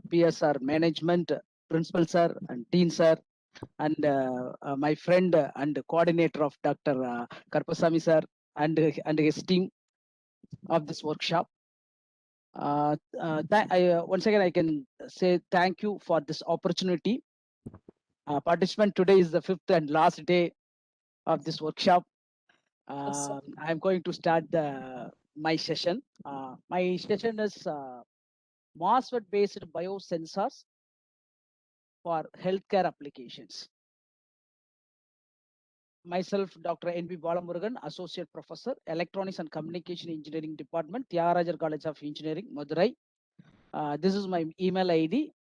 PSR management, principal sir and dean sir, and my friend and coordinator of Dr. Karpasamy sir and his team of this workshop. Once again, I can say thank you for this opportunity. Participant, today is the 5th and last day of this workshop. I'm going to start my session. My session is MOSFET-based biosensors for healthcare applications. Myself, Dr. N.B. Balamurugan, Associate Professor, Electronics and Communication Engineering Department, Tyagarajar College of Engineering, Madurai. This is my email ID.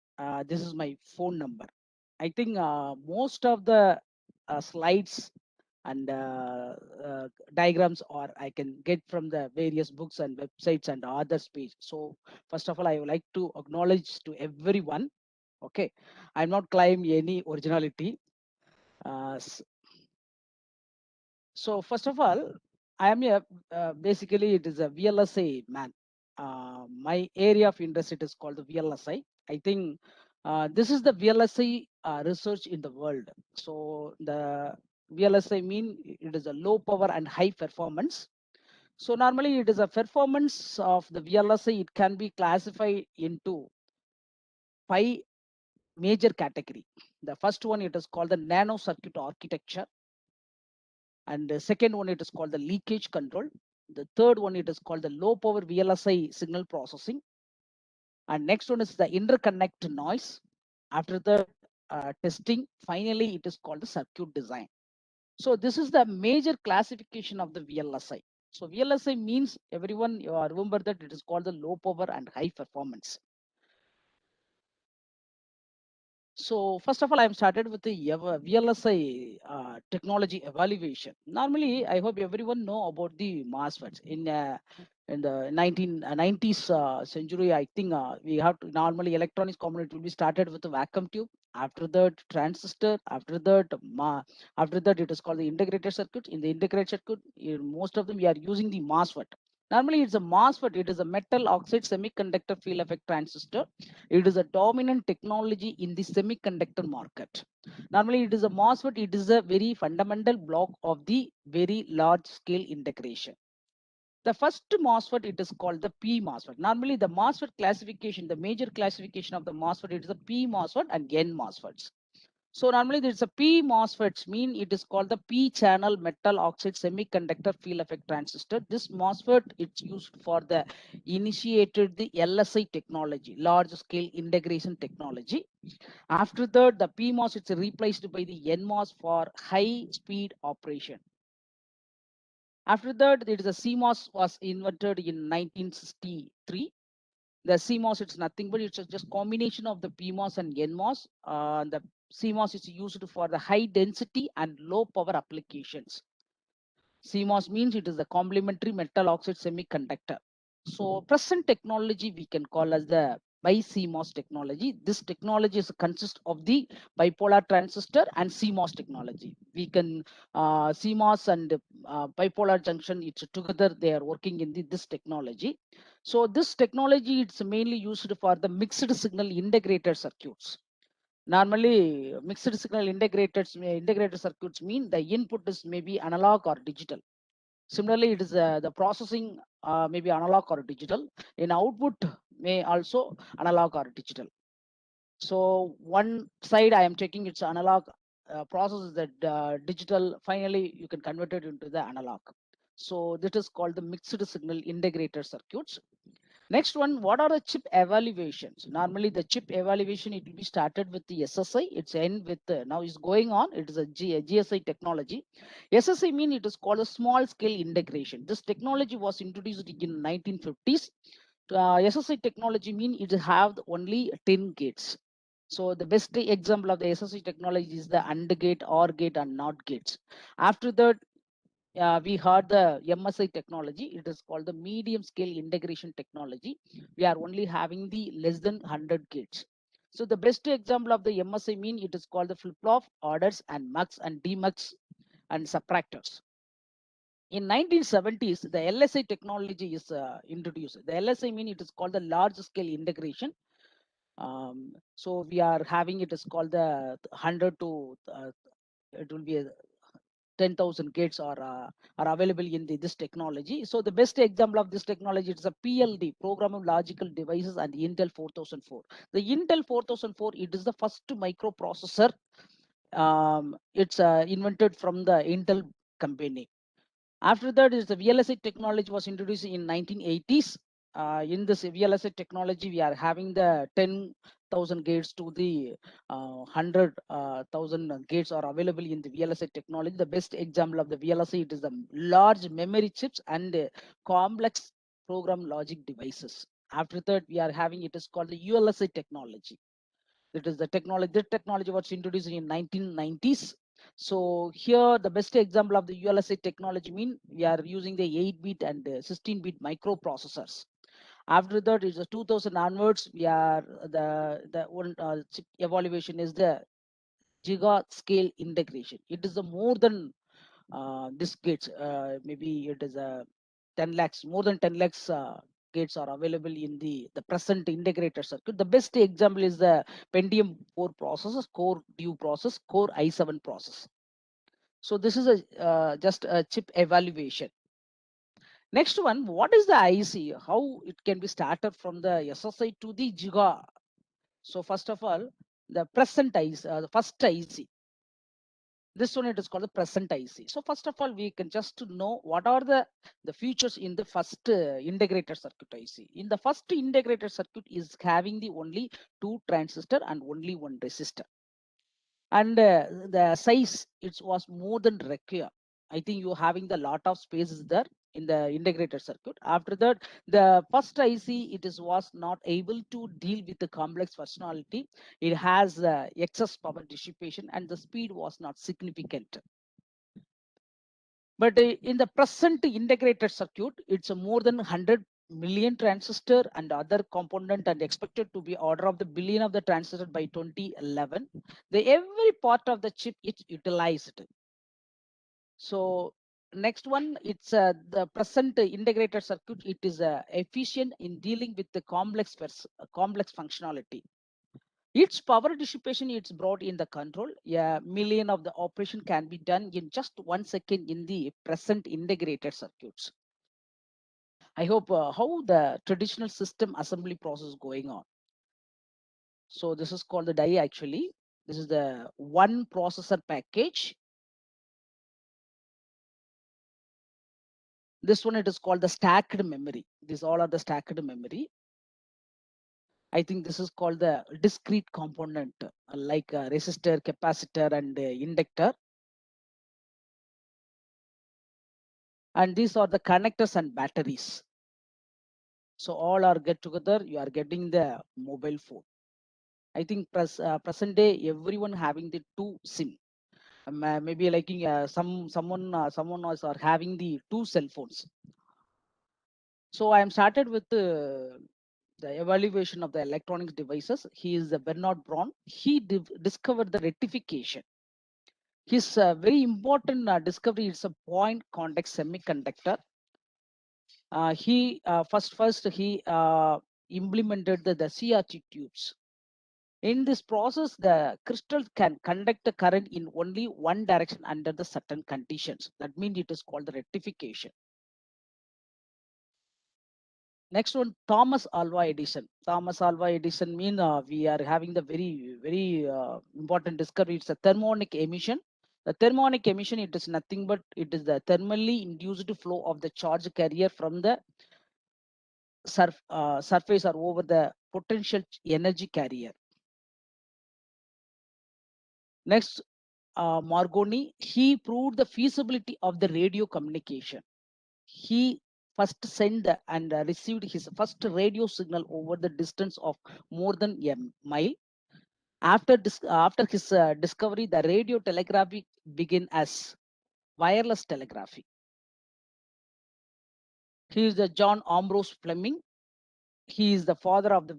This is my phone number. I think most of the slides and diagrams or I can get from the various books and websites and others page. So first of all, I would like to acknowledge to everyone. Okay, I'm not claiming any originality. So first of all, I am a basically it is a VLSI man. My area of interest it is called the VLSI. I think this is the VLSI research in the world. So the VLSI mean it is a low power and high performance. So normally it is a performance of the VLSI. It can be classified into 5 major category. The first one it is called the nano circuit architecture. And the second one, it is called the leakage control. The third one, it is called the low power VLSI signal processing. And next one is the interconnect noise. After the testing, finally, it is called the circuit design. So this is the major classification of the VLSI. So VLSI means everyone, you remember that it is called the low power and high performance. So first of all, I'm started with the VLSI technology evaluation. Normally, I hope everyone know about the MOSFETs. In the 1990s century, I think we have to normally electronics component will be started with the vacuum tube. After that, transistor. After that, it is called the integrated circuit. In the integrated circuit, most of them we are using the MOSFET. Normally, it's a MOSFET. It is a metal oxide semiconductor field effect transistor. It is a dominant technology in the semiconductor market. Normally, it is a MOSFET. It is a very fundamental block of the very large scale integration. The first MOSFET, it is called the P MOSFET. Normally, the MOSFET classification, the major classification of the MOSFET, it is a P MOSFET and N MOSFETs. So normally there's a P MOSFETs mean it is called the P channel metal oxide semiconductor field effect transistor. This MOSFET it's used for the initiated the LSI technology, large scale integration technology. After that, the PMOS it's replaced by the NMOS for high speed operation. After that, it is a CMOS was invented in 1963. The CMOS it's nothing but it's just combination of the PMOS and NMOS. The CMOS is used for the high density and low power applications. CMOS means it is the complementary metal oxide semiconductor. So present technology we can call as the BiCMOS technology. This technology is consists of the bipolar transistor and CMOS technology. We can CMOS and bipolar junction. It's together. They are working in this technology. So this technology it's mainly used for the mixed signal integrated circuits. Normally, mixed signal integrated circuits mean the input is maybe analog or digital. Similarly, it is the processing may be analog or digital. In output may also analog or digital. So one side I am checking its analog process is that digital. Finally, you can convert it into the analog. So this is called the mixed signal integrated circuits. Next one, what are the chip evaluations? Normally, the chip evaluation it will be started with the SSI. It's end with now is going on. It is a GSI technology. SSI mean it is called a small scale integration. This technology was introduced in 1950s. SSI technology mean it have only 10 gates. So the best example of the SSI technology is the AND gate, OR gate, and NOT gates. After that, we heard the MSI technology. It is called the medium scale integration technology. We are only having the less than 100 gates. So the best example of the MSI mean it is called the flip-flop, orders, and mux and demux and subtractors. In 1970s, the LSI technology is introduced. The LSI mean it is called the large scale integration. So we are having it is called the 100 to it will be a 10,000 gates are available in this technology. So the best example of this technology is a PLD, Programmable Logical Devices, and Intel 4004. The Intel 4004, it is the first microprocessor. It's invented from the Intel company. After that is the VLSI technology was introduced in 1980s. In this VLSI technology, we are having the 10,000 gates to the 100,000 gates are available in the VLSI technology. The best example of the VLSI, it is the large memory chips and complex program logic devices. After that, we are having it is called the ULSI technology. That is the technology. This technology was introduced in 1990s. So here the best example of the ULSI technology mean we are using the 8-bit and 16-bit microprocessors. After that is the 2000 onwards, we are the one chip evaluation is the giga scale integration. It is a more than this gates. Maybe it is a 10 lakhs, more than 10 lakhs gates are available in the present integrated circuit. The best example is the Pentium 4 processors, Core Duo process, Core i7 process. So this is a just a chip evaluation. Next one, what is the IC? How it can be started from the SSI to the Giga? So first of all, the present IC, the first IC. This one it is called the present IC. So first of all, we can just know what are the features in the first integrated circuit IC. In the first integrated circuit is having the only two transistor and only one resistor. And the size, it was more than require. I think you having the lot of spaces there in the integrated circuit. After that, the first IC, it is was not able to deal with the complex functionality. It has excess power dissipation and the speed was not significant. But in the present integrated circuit, it's a more than 100 million transistor and other component and expected to be order of the billion of the transistor by 2011. The every part of the chip is utilized. So next one, it's the present integrated circuit. It is efficient in dealing with the complex functionality. Its power dissipation it's brought in the control. Yeah, million of the operation can be done in just 1 second in the present integrated circuits. I hope how the traditional system assembly process going on. So this is called the die actually. This is the one processor package. This one it is called the stacked memory. These all are the stacked memory. I think this is called the discrete component like resistor, capacitor, and inductor. And these are the connectors and batteries. So all are get together, you are getting the mobile phone. I think present day everyone having the two SIM. Maybe like someone else are having the two cell phones. So I am started with the evaluation of the electronics devices. He is the Bernard Braun. He discovered the rectification. His very important discovery is a point contact semiconductor. He first he implemented the CRT tubes. In this process, the crystal can conduct the current in only one direction under the certain conditions. That means it is called the rectification. Next one, Thomas Alva Edison. Thomas Alva Edison mean we are having the very important discovery. It's a thermonic emission. The thermonic emission, it is nothing but it is the thermally induced flow of the charge carrier from the surface or over the potential energy carrier. Next, Marconi, he proved the feasibility of the radio communication. He first sent and received his first radio signal over the distance of more than a mile. After his discovery, the radio telegraphy began as wireless telegraphy. He is the John Ambrose Fleming. He is the father of the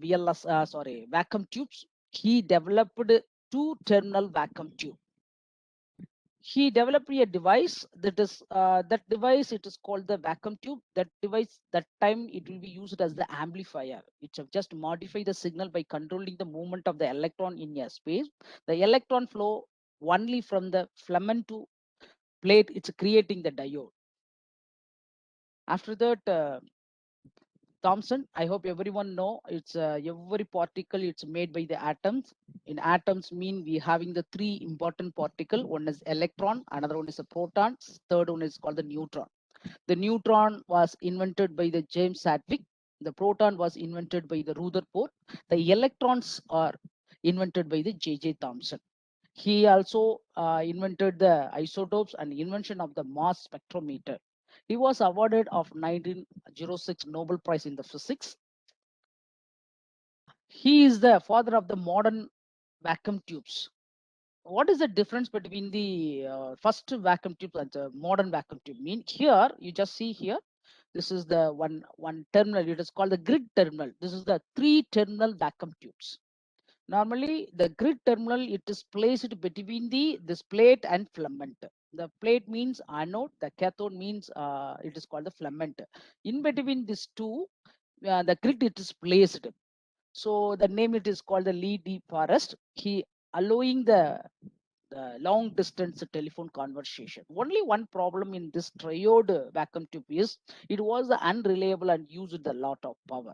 vacuum tubes. He developed two terminal vacuum tube. he developed a device that is that device, it is called the vacuum tube. That device, that time it will be used as the amplifier. It just modify the signal by controlling the movement of the electron in a space. The electron flow only from the filament to plate, it's creating the diode. After that, Thomson, I hope everyone know, it's every particle, it's made by the atoms. In atoms mean we having the three important particle. One is electron, another one is a proton, third one is called the neutron. The neutron was invented by the James Chadwick. The proton was invented by the Rutherford. The electrons are invented by the J.J. Thomson. He also invented the isotopes and invention of the mass spectrometer. He was awarded of 1906 Nobel Prize in the physics. He is the father of the modern vacuum tubes. What is the difference between the first vacuum tube and the modern vacuum tube? Mean here, you just see here, this is the one terminal. It is called the grid terminal. This is the 3-terminal vacuum tubes. Normally, the grid terminal, it is placed between this plate and filament. The plate means anode, the cathode means it is called the filament. In between these two, the grid it is placed. So the name it is called the Lee De Forest. He allowing the long distance telephone conversation. Only one problem in this triode vacuum tube is it was unreliable and used a lot of power.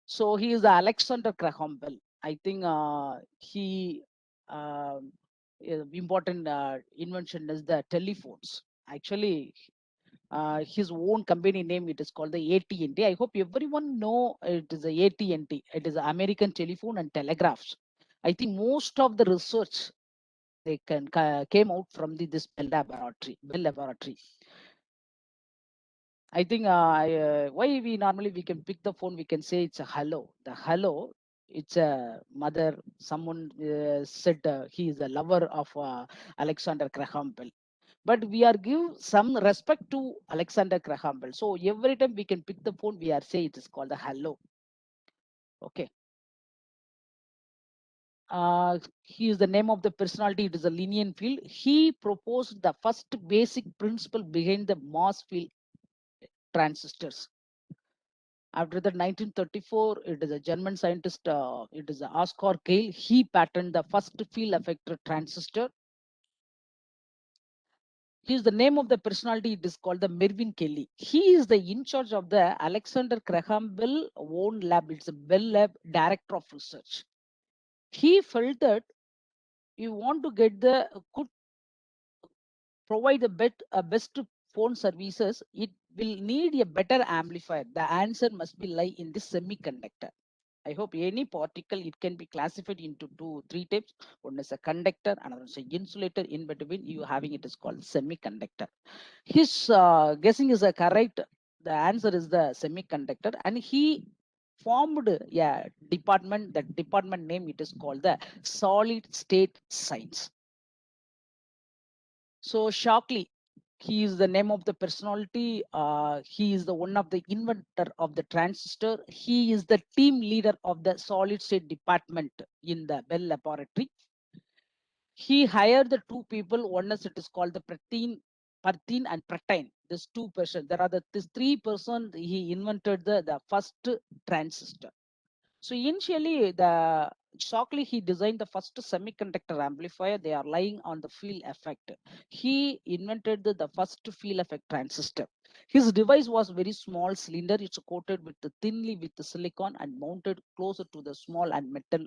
So he is the Alexander Graham Bell. I think he important invention is the telephones. Actually, his own company name it is called the AT&T. I hope everyone know it is the AT&T. It is American Telephone and Telegraphs. I think most of the research they came out from this Bell Laboratory. I think why we normally we can pick the phone, we can say it's a hello. The hello, it's a mother. Someone said he is a lover of Alexander Graham Bell. But we are give some respect to Alexander Graham Bell. So every time we can pick the phone, we are say it is called the hello. Okay. He is the name of the personality. It is a linear field. He proposed the first basic principle behind the mass field transistors. After that, 1934, it is a German scientist, it is Oscar Gale. He patented the first field effector transistor. He is the name of the personality. It is called the Mervyn Kelly. He is the in charge of the Alexander Graham Bell own lab. It's a Bell Lab director of research. He felt that you want to get the good provide the best phone services, it will need a better amplifier. The answer must be lie in the semiconductor. I hope any particle, it can be classified into three types. One is a conductor, another is an insulator. In between, you having it is called semiconductor. His guessing is a correct. The answer is the semiconductor, and he formed a department. That department name it is called the solid state science. So Shockley, he is the name of the personality. He is the one of the inventor of the transistor. He is the team leader of the solid state department in the Bell Laboratory. He hired the two people. One is it is called the Pertine and Pratine. This two person. There are this 3 person. He invented the first transistor. So initially, the Shockley, he designed the first semiconductor amplifier. They are lying on the field effect. He invented the first field effect transistor. His device was very small cylinder. It's coated with thinly with the silicon and mounted closer to the small and metal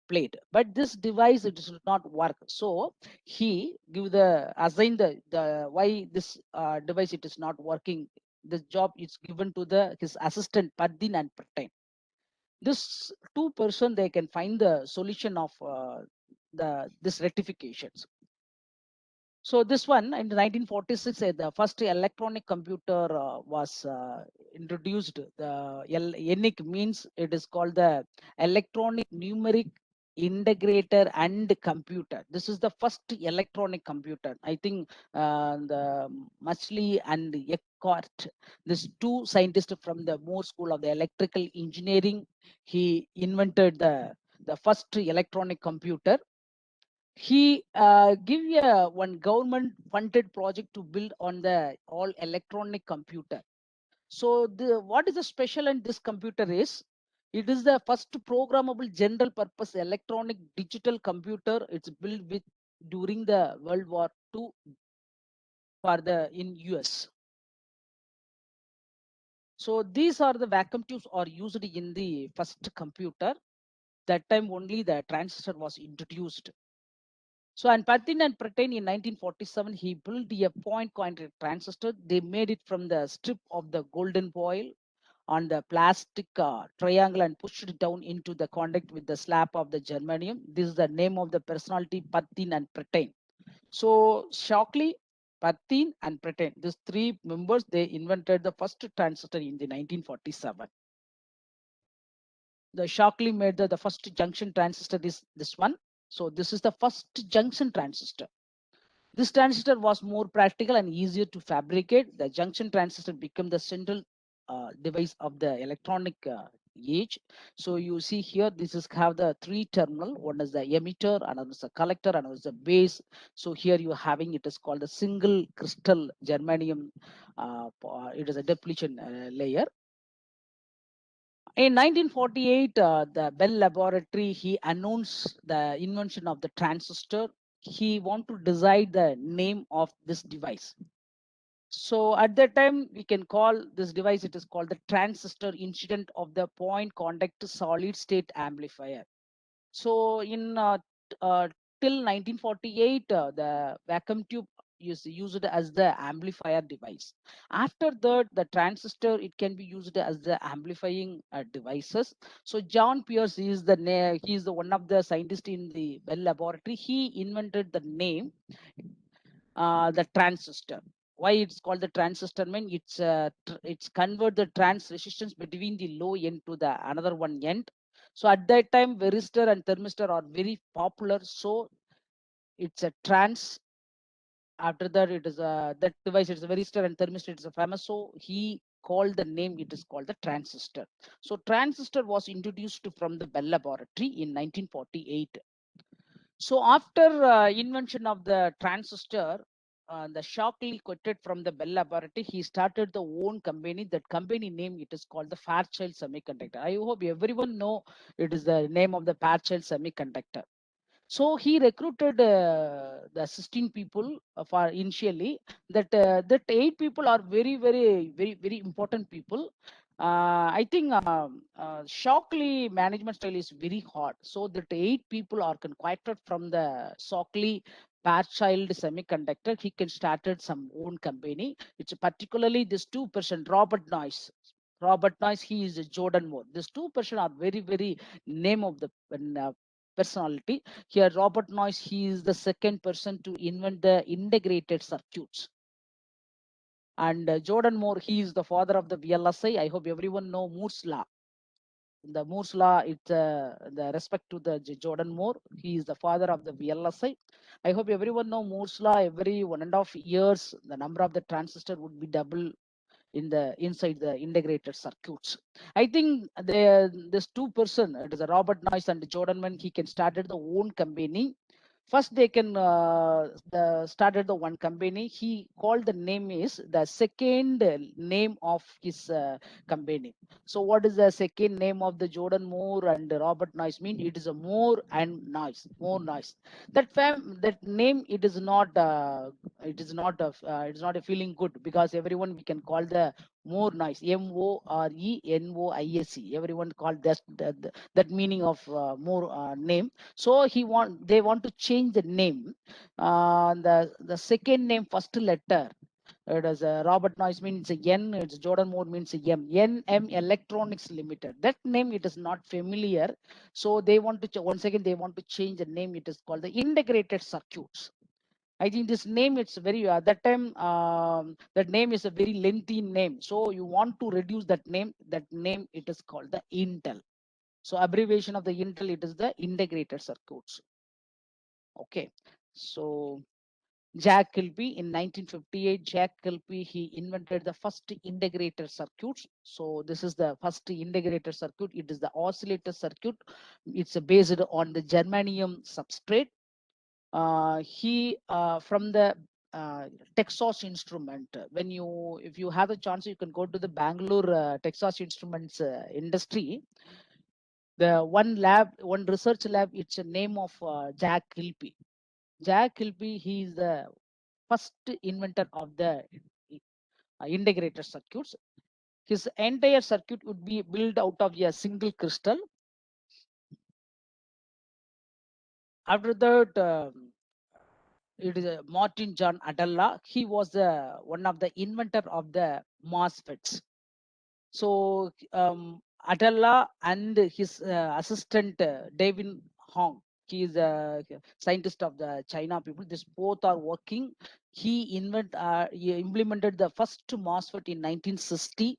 plate. But this device it does not work. So he give the assign the why this device it is not working. The job is given to his assistant Pardin and Pratine. This 2 person they can find the solution of this rectifications. So this one in 1946, the first electronic computer was introduced. The ENIC means it is called the electronic numeric integrator and computer. This is the first electronic computer. I think the Muchley and Eckart, these two scientists from the Moore School of the Electrical Engineering, he invented the first electronic computer. he give one government funded project to build on the all electronic computer. So what is the special in this computer is it is the first programmable general purpose electronic digital computer. It's built with during the World War II for the in US. So these are the vacuum tubes are used in the first computer. That time only the transistor was introduced. So and Patin and Pratin in 1947, he built a point counter transistor. They made it from the strip of the golden foil on the plastic triangle and pushed it down into the conduct with the slab of the germanium. This is the name of the personality Patin and Pratin. So Shockley, Patin and Pratin, these three members, they invented the first transistor in the 1947. The Shockley made the first junction transistor is this one. So this is the first junction transistor. This transistor was more practical and easier to fabricate. The junction transistor became the central device of the electronic age. So you see here, this is have the three terminal. One is the emitter, another is the collector, another is the base. So here you are having it is called a single crystal germanium. It is a depletion layer. In 1948, the Bell Laboratory, he announced the invention of the transistor. He want to decide the name of this device. So at that time, we can call this device, it is called the transistor incident of the point contact solid state amplifier. So in till 1948, the vacuum tube is used as the amplifier device. After that, the transistor, it can be used as the amplifying devices. So John Pierce is he is the one of the scientists in the Bell Laboratory. He invented the name the transistor. Why it's called the transistor? Mean it's convert the trans resistance between the low end to the another one end. So at that time, varistor and thermistor are very popular. So it's a trans. After that, it is a that device. It's a varistor and thermistor. It's a famous. So he called the name. It is called the transistor. So transistor was introduced from the Bell Laboratory in 1948. So after invention of the transistor, the Shockley quitted from the Bell Laboratory. He started the own company. That company name it is called the Fairchild Semiconductor. I hope everyone know it is the name of the Fairchild Semiconductor. So he recruited the 16 people for initially. That 8 people are very important people. I think Shockley management style is very hard. So that 8 people are conquered from the Shockley Fairchild Semiconductor. He can started some own company. It's particularly this 2% Robert Noyce. Robert Noyce, he is a Jordan Moore. These 2% are very name of the personality. Here, Robert Noyce, he is the second person to invent the integrated circuits. And Jordan Moore, he is the father of the VLSI. I hope everyone know Moore's law. The Moore's law, it's the respect to the Jordan Moore. He is the father of the VLSI. I hope everyone know Moore's law. Every 1.5 years, the number of the transistor would be double in the inside the integrated circuits. I think this 2 person, it is a Robert Noyce and Jordan, when he can started the own company. First, they can started the one company. He called the name is the second name of his company. So, what is the second name of the Jordan Moore and Robert Noyce mean? It is a Moore and Noyce, Moore Noyce. That name it is not a feeling good because everyone we can call the More Noise, Morenoise. Everyone called that meaning of more name. So they want to change the name. The second name first letter. It is Robert Noyce means a N. It's Jordan Moore means a M. NM Electronics Limited. That name it is not familiar. So they want to once again they want to change the name. It is called the integrated circuits. I think this name it's very that time that name is a very lengthy name. So you want to reduce that name. That name it is called the Intel. So abbreviation of the Intel it is the integrated circuits. Okay. So Jack Kilby in 1958, Jack Kilby he invented the first integrated circuits. So this is the first integrated circuit. It is the oscillator circuit. It's based on the germanium substrate. He from the Texas Instrument. If you have a chance, you can go to the Bangalore Texas Instruments industry. The one research lab, it's a name of Jack Kilby. Jack Kilby, he is the first inventor of the integrated circuits. His entire circuit would be built out of a single crystal. After that, it is Martin John Adalla. He was one of the inventor of the MOSFETs. So Adalla and his assistant David Hong, he is a scientist of the China people. These both are working. He implemented the first MOSFET in 1960.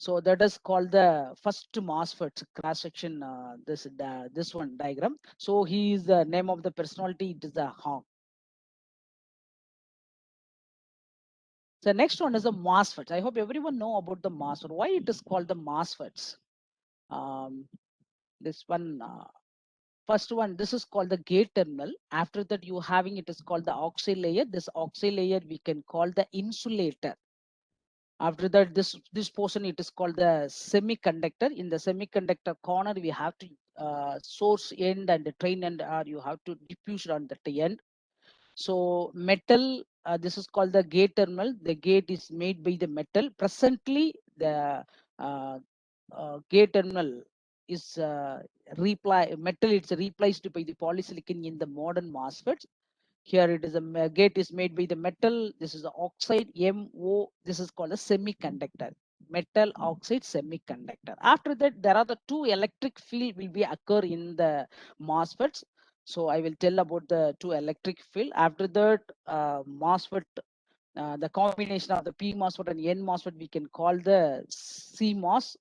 So that is called the first MOSFET cross section. This one diagram. So he is the name of the personality. It is the Hong. The next one is the MOSFETs. I hope everyone know about the MOSFET. Why it is called the MOSFETs? This one, first one, this is called the gate terminal. After that, you having it is called the oxide layer. This oxide layer we can call the insulator. After that, this portion it is called the semiconductor. In the semiconductor corner, we have to source end and the drain end, or you have to diffuse on the end. So metal, this is called the gate terminal. The gate is made by the metal. Presently, the gate terminal is metal. It's replaced by the polysilicon in the modern MOSFETs. Here it is a gate is made by the metal. This is the oxide MO. This is called a semiconductor. Metal oxide semiconductor. After that, there are the two electric field will be occur in the MOSFETs. So I will tell about the two electric field. After that, MOSFET, the combination of the P MOSFET and N MOSFET, we can call the CMOS.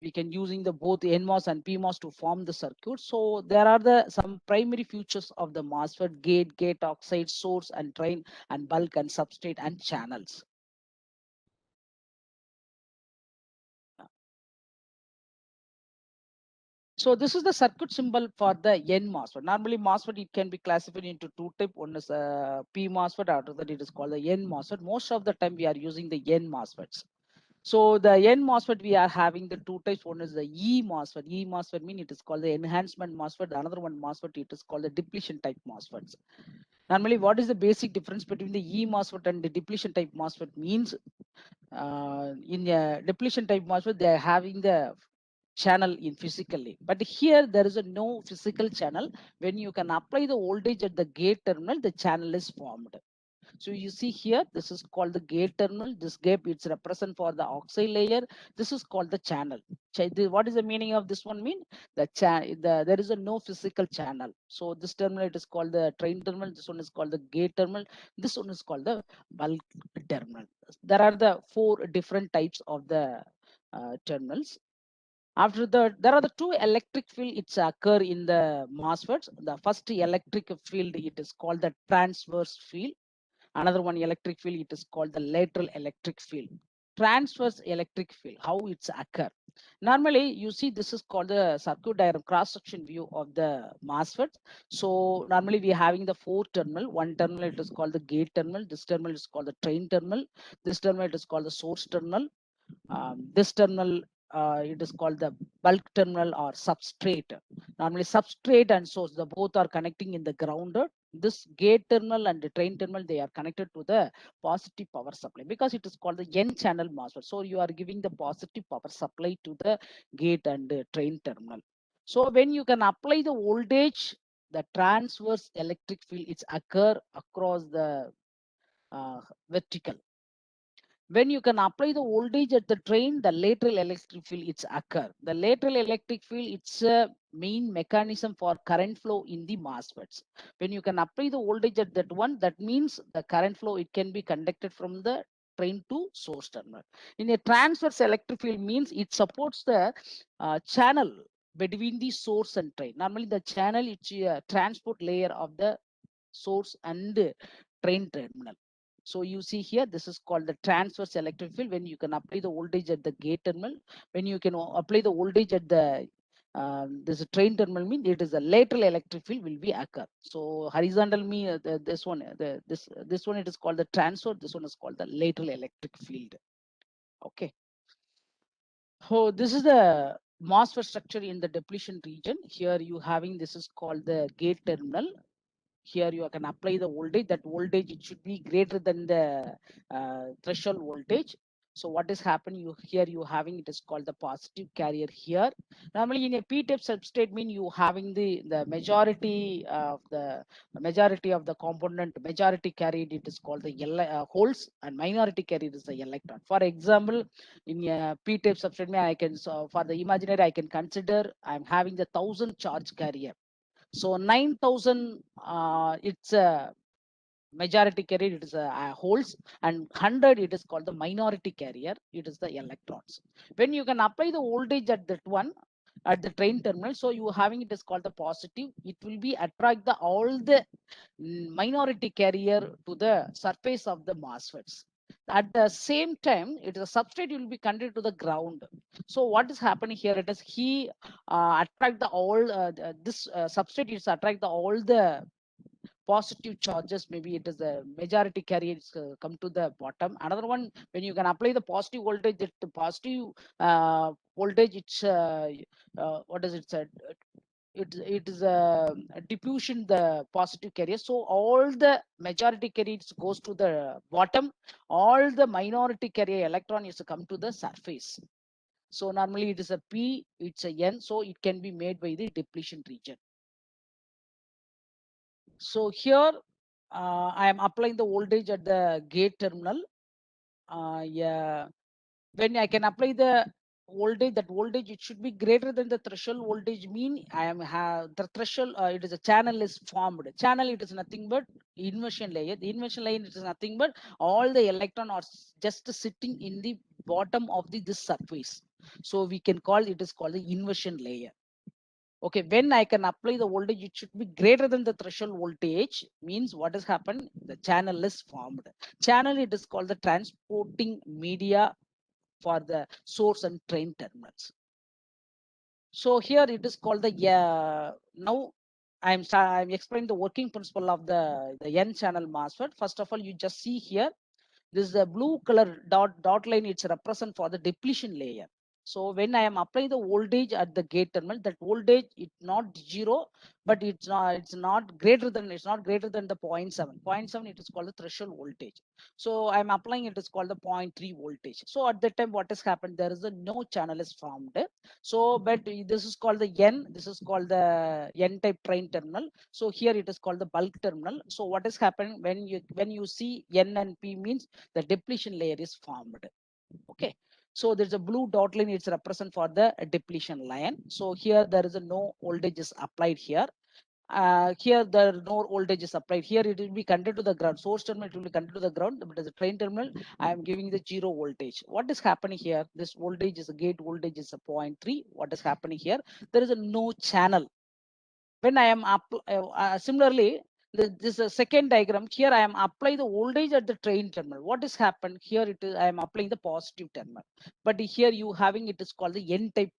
We can using the both NMOS and PMOS to form the circuit. So there are some primary features of the MOSFET: gate oxide, source and drain, and bulk and substrate and channels. So this is the circuit symbol for the N MOSFET. Normally MOSFET, it can be classified into two types. One is P MOSFET, after that it is called the N MOSFET. Most of the time we are using the N MOSFETs. So the N MOSFET, we are having the two types. One is the E MOSFET. E MOSFET mean it is called the enhancement MOSFET. Another one MOSFET, it is called the depletion type MOSFETs. Normally, what is the basic difference between the E MOSFET and the depletion type MOSFET means in a depletion type MOSFET, they are having the channel in physically, but here there is a no physical channel. When you can apply the voltage at the gate terminal, the channel is formed. So you see here, this is called the gate terminal. This gap, it's represent for the oxide layer. This is called the channel. What is the meaning of this one? Mean there is a no physical channel. So this terminal, it is called the drain terminal. This one is called the gate terminal. This one is called the bulk terminal. There are the four different types of the terminals. After that, there are the two electric field it's occur in the MOSFETs. The first electric field, it is called the transverse field. Another one electric field, it is called the lateral electric field. Transverse electric field, how it's occur. Normally, you see this is called the circuit diagram cross-section view of the MOSFET. So normally we are having the four terminal. One terminal, it is called the gate terminal. This terminal is called the drain terminal. This terminal, it is called the source terminal. This terminal, it is called the bulk terminal or substrate. Normally substrate and source, the both are connecting in the grounded. This gate terminal and the drain terminal, they are connected to the positive power supply because it is called the N channel MOSFET. So you are giving the positive power supply to the gate and the drain terminal. So when you can apply the voltage, the transverse electric field, it's occur across the vertical. When you can apply the voltage at the drain, the lateral electric field it's occur. The lateral electric field, it's a main mechanism for current flow in the MOSFETs. When you can apply the voltage at that one, that means the current flow, it can be conducted from the drain to source terminal. In a transverse electric field means it supports the channel between the source and drain. Normally the channel, it's a transport layer of the source and drain terminal. So you see here, this is called the transverse electric field when you can apply the voltage at the gate terminal. When you can apply the voltage at the this train terminal mean it is a lateral electric field will be occur. So horizontal mean this one this one it is called the transfer. This one is called the lateral electric field. Okay. So this is the MOSFET structure in the depletion region. Here you having this is called the gate terminal. Here you can apply the voltage. That voltage it should be greater than the threshold voltage. So what is happening, you here you having it is called the positive carrier here. Normally in a p-type substrate mean you having the majority of the component, majority carried it is called the holes, and minority carried is the electron. For example, in a p-type substrate I can, so for the imaginary I can consider I'm having the 1000 charge carrier. So 9,000, it's a majority carrier, it is a holes, and 100 it is called the minority carrier, it is the electrons. When you can apply the voltage at that one, at the train terminal, so you having it is called the positive, it will be attract the all the minority carrier to the surface of the MOSFETs. At the same time, it is a substrate will be connected to the ground. So what is happening here? It is he attract the all this substrate is attract the all the positive charges. Maybe it is the majority carriers come to the bottom. Another one, when you can apply the positive voltage, that the positive voltage, it's what is it said? It is a diffusion the positive carrier, so all the majority carriers goes to the bottom, all the minority carrier electron is to come to the surface. So normally it is a p, it's a n, so it can be made by the depletion region. So here I am applying the voltage at the gate terminal. Yeah, when I can apply the voltage, that voltage it should be greater than the threshold voltage. Mean I am have the threshold. It is a channel is formed. Channel it is nothing but inversion layer. The inversion layer it is nothing but all the electron are just sitting in the bottom of this surface. So we can call it is called the inversion layer. Okay, when I can apply the voltage, it should be greater than the threshold voltage. Means what has happened? The channel is formed. Channel it is called the transporting media for the source and drain terminals. So here it is called the now I'm explaining the working principle of the N channel MOSFET. First of all, you just see here this is a blue color dot line. It's represent for the depletion layer. So when I am applying the voltage at the gate terminal, that voltage it's not zero, but it's not greater than the 0.7. 0.7 it is called the threshold voltage. So I'm applying it is called the 0.3 voltage. So at that time, what has happened? There is a no channel is formed. So but this is called the N. This is called the N type train terminal. So here it is called the bulk terminal. So what is happening when you see N and P means the depletion layer is formed. Okay, so there's a blue dot line, it's represent for the depletion line. So here there is a no voltage is applied here. Here the no voltage is applied. Here it will be connected to the ground. Source terminal it will be connected to the ground, but as a train terminal I am giving the 0 voltage. What is happening here? This voltage is a gate voltage is a 0.3. What is happening here? There is a no channel. When I am up similarly, this is a second diagram. Here I am applying the voltage at the train terminal. What is happened here? It is I am applying the positive terminal, but here you having it is called the N type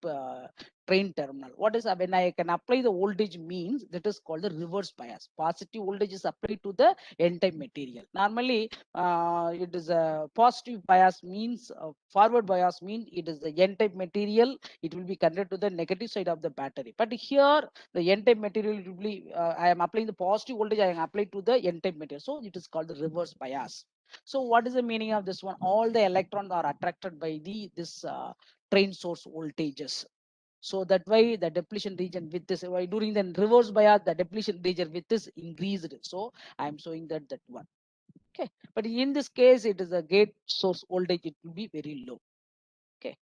train terminal. What is when I can apply the voltage means that is called the reverse bias. Positive voltage is applied to the N type material. Normally it is a positive bias means forward bias means it is the N type material. It will be connected to the negative side of the battery. But here the N-type material will be, I am applying the positive voltage, I am applied to the N-type material. So it is called the reverse bias. So what is the meaning of this one? All the electrons are attracted by this train source voltages. So that why the depletion region with this, during the reverse bias, the depletion region with this increased. So I am showing that one. Okay, but in this case, it is a gate source voltage, it will be very low. Okay.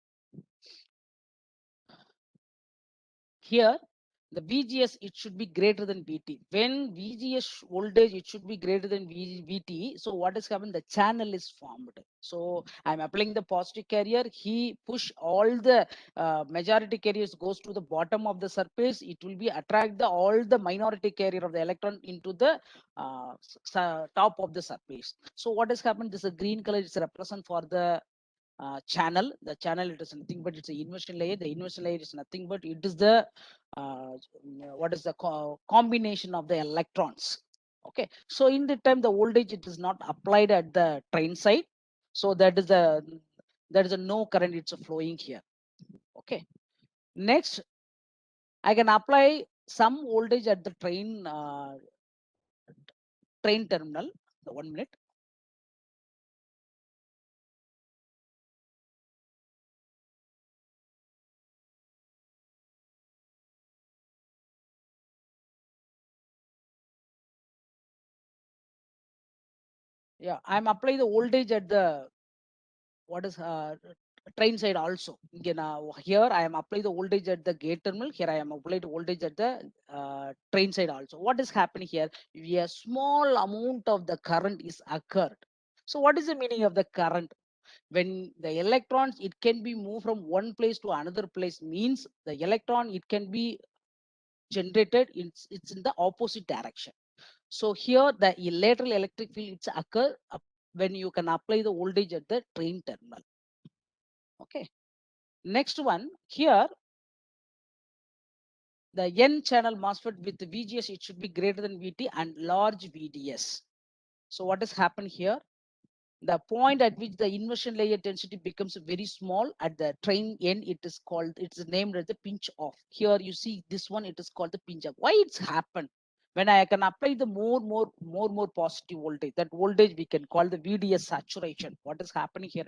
Here the VGS it should be greater than VT. When VGS voltage it should be greater than VT. So what is happening? The channel is formed. So I'm applying the positive carrier. He push all the majority carriers goes to the bottom of the surface. It will be attract the all the minority carrier of the electron into the top of the surface. So what has happened? This is a green color is represent for the channel. The channel, it is nothing but it's an inversion layer. The inversion layer is nothing but it is the what is the combination of the electrons. Okay, so in the time the voltage it is not applied at the drain side, so that is a no current it's flowing here. Okay, next I can apply some voltage at the train terminal. So 1 minute. Yeah, I'm applying the voltage at the what is train side also. Now here I am applying the voltage at the gate terminal. Here I am applying the voltage at the train side also. What is happening here? A small amount of the current is occurred. So what is the meaning of the current? When the electrons it can be moved from one place to another place, means the electron it can be generated it's in the opposite direction. So here the lateral electric field it's occur when you can apply the voltage at the train terminal. Okay, next one here, the N channel MOSFET with the VGS it should be greater than VT and large VDS. So what has happened here? The point at which the inversion layer density becomes very small at the train end, it is called, it's named as the pinch off. Here you see this one, it is called the pinch off. Why it's happened? When I can apply the more positive voltage, that voltage we can call the VDS saturation. What is happening here?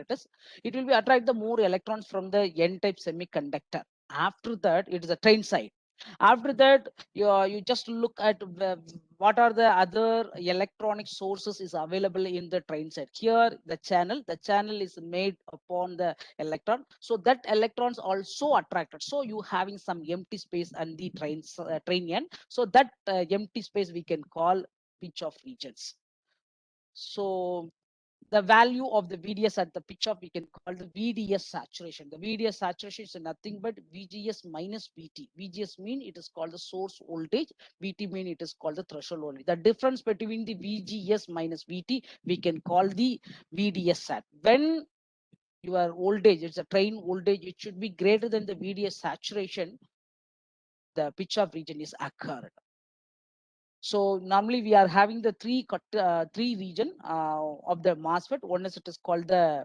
It will be attract the more electrons from the N-type semiconductor. After that, it is a train side. After that, you just look at what are the other electronic sources is available in the train set. Here the channel is made upon the electron, so that electrons also attracted, so you having some empty space and the train end, so that empty space we can call pitch off regions. So the value of the VDS at the pitch off we can call the VDS saturation. The VDS saturation is nothing but VGS minus VT. VGS mean it is called the source voltage. VT mean it is called the threshold voltage. The difference between the VGS minus VT we can call the VDS sat. When your voltage, it's a train voltage, it should be greater than the VDS saturation, the pitch off region is occurred. So normally we are having the three region of the MOSFET. One is it is called the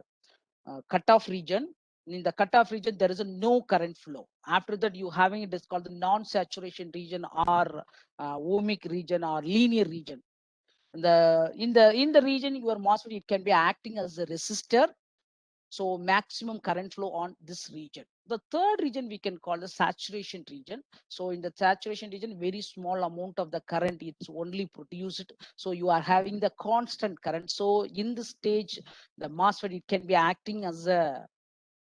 cutoff region. In the cutoff region, there is a no current flow. After that, you having it is called the non-saturation region or ohmic region or linear region. In the region, your MOSFET it can be acting as a resistor. So maximum current flow on this region. The third region we can call the saturation region. So in the saturation region, very small amount of the current it's only produced. So you are having the constant current. So in this stage, the MOSFET it can be acting as a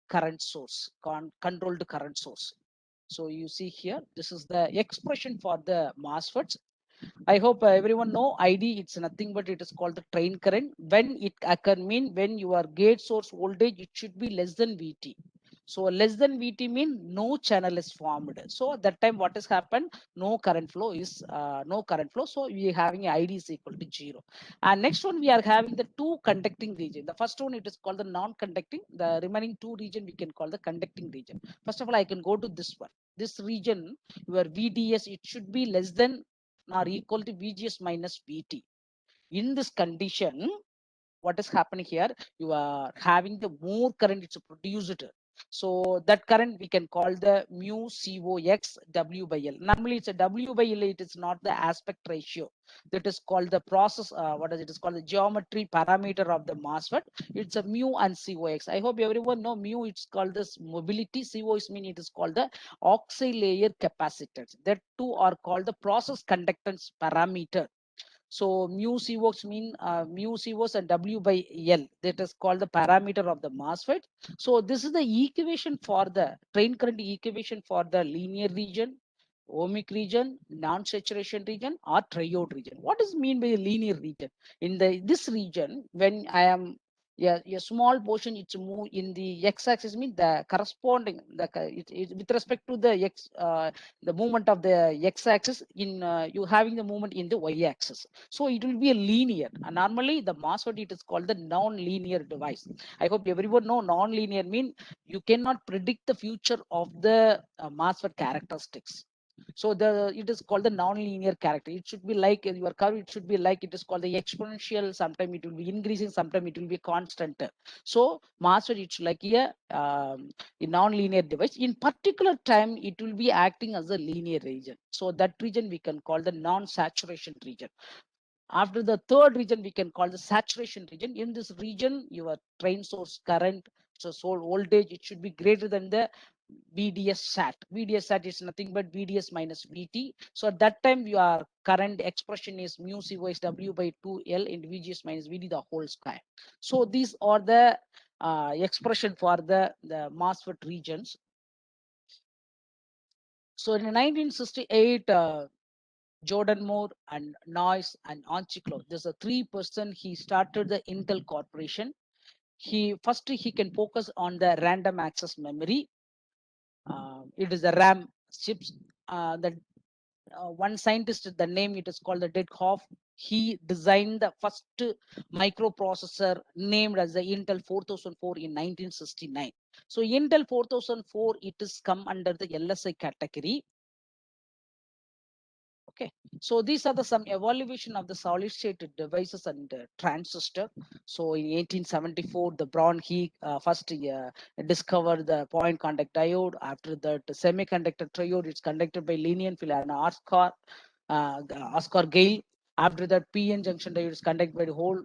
current source, controlled current source. So you see here, this is the expression for the MOSFETs. I hope everyone know ID. It's nothing but it is called the train current. When it occur mean when your gate source voltage it should be less than VT. So less than VT mean no channel is formed. So at that time what has happened? No current flow is no current flow. So we are having ID is equal to 0. And next one we are having the two conducting region. The first one it is called the non-conducting. The remaining two region we can call the conducting region. First of all, I can go to this one. This region where VDS it should be less than are equal to VGS minus VT. In this condition, what is happening here? You are having the more current it's produced. So that current we can call the mu COX W by L. Normally it's a W by L, it is not the aspect ratio. That is called the process, what is it? It is called the geometry parameter of the MOSFET. It's a mu and COX. I hope everyone know mu, it's called this mobility. COX mean it is called the oxide layer capacitance. That two are called the process conductance parameter. So mu COX mean mu COX and W by L. That is called the parameter of the MOSFET. So this is the equation for the train current equation for the linear region, ohmic region, non-saturation region, or triode region. What does mean by a linear region? In this region, when I am Yeah, a small portion it's move in the x-axis mean the corresponding with respect to the the movement of the x-axis in you having the movement in the y-axis. So it will be a linear. And normally the MOSFET it is called the non-linear device. I hope everyone know non-linear mean you cannot predict the future of the MOSFET characteristics. So it is called the non-linear character. It should be like your curve. It should be like it is called the exponential. Sometimes it will be increasing. Sometimes it will be constant. So MOSFET it's like a non-linear device. In particular time, it will be acting as a linear region. So that region we can call the non-saturation region. After the third region, we can call the saturation region. In this region, your drain source current, so voltage, it should be greater than the VDS sat. VDS sat is nothing but VDS minus VT. So at that time, your current expression is mu C is W by 2L into VGS minus VD the whole square. So these are the expression for the MOSFET regions. So in 1968, Jordan Moore and Noyce and Anchiclo. There's a 3 person. He started the Intel Corporation. He can focus on the random access memory. It is the RAM chips. The one scientist, the name it is called the Ditkoff. He designed the first microprocessor named as the Intel 4004 in 1969. So Intel 4004 it is come under the LSI category. Okay, so these are the some evaluation of the solid state devices and transistor. So in 1874, the Braun he first discovered the point contact diode. After that, the semiconductor triode is conducted by Linienfeld and Oscar Gale. After that, PN junction diode is conducted by the whole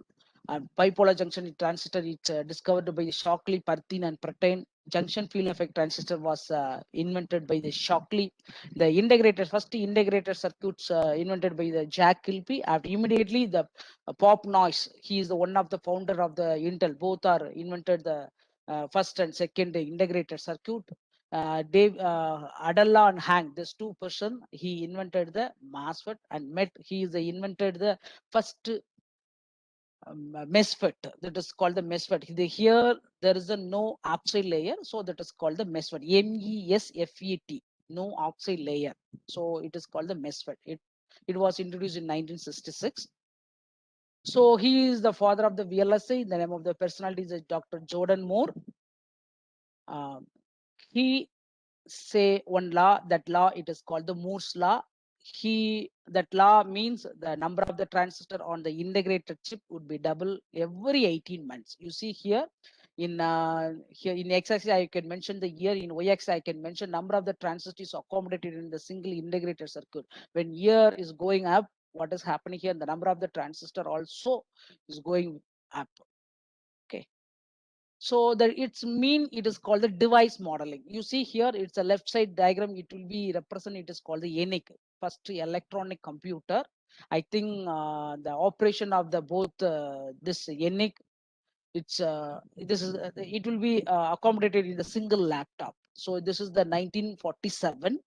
bipolar junction transistor. It's discovered by Shockley, Perthin, and Pertain. Junction field effect transistor was invented by the Shockley. The integrated first integrated circuits invented by the Jack Kilby. After immediately the Pop Noyce, he is the one of the founder of the Intel. Both are invented the first and second integrated circuit. Dave Adalla and Hang, this 2 person, he invented the MOSFET and Met. He is the invented the first MESFET, that is called the MESFET. Here there is a no oxide layer, so that is called the MESFET. MESFET, no oxide layer. So it is called the MESFET. It was introduced in 1966. So he is the father of the VLSI. The name of the personality is Dr. Jordan Moore. He say one law. That law it is called the Moore's law. That law means the number of the transistor on the integrated chip would be double every 18 months. You see here in x-axis I can mention the year. In y-axis I can mention number of the transistors accommodated in the single integrated circuit. When year is going up, what is happening here? The number of the transistor also is going up. Okay. So that it's mean it is called the device modeling. You see here, it's a left side diagram. It will be represent. It is called the ENIC, first electronic computer. I think the operation of the both this ENIC, it will be accommodated in the single laptop. So this is the 1947.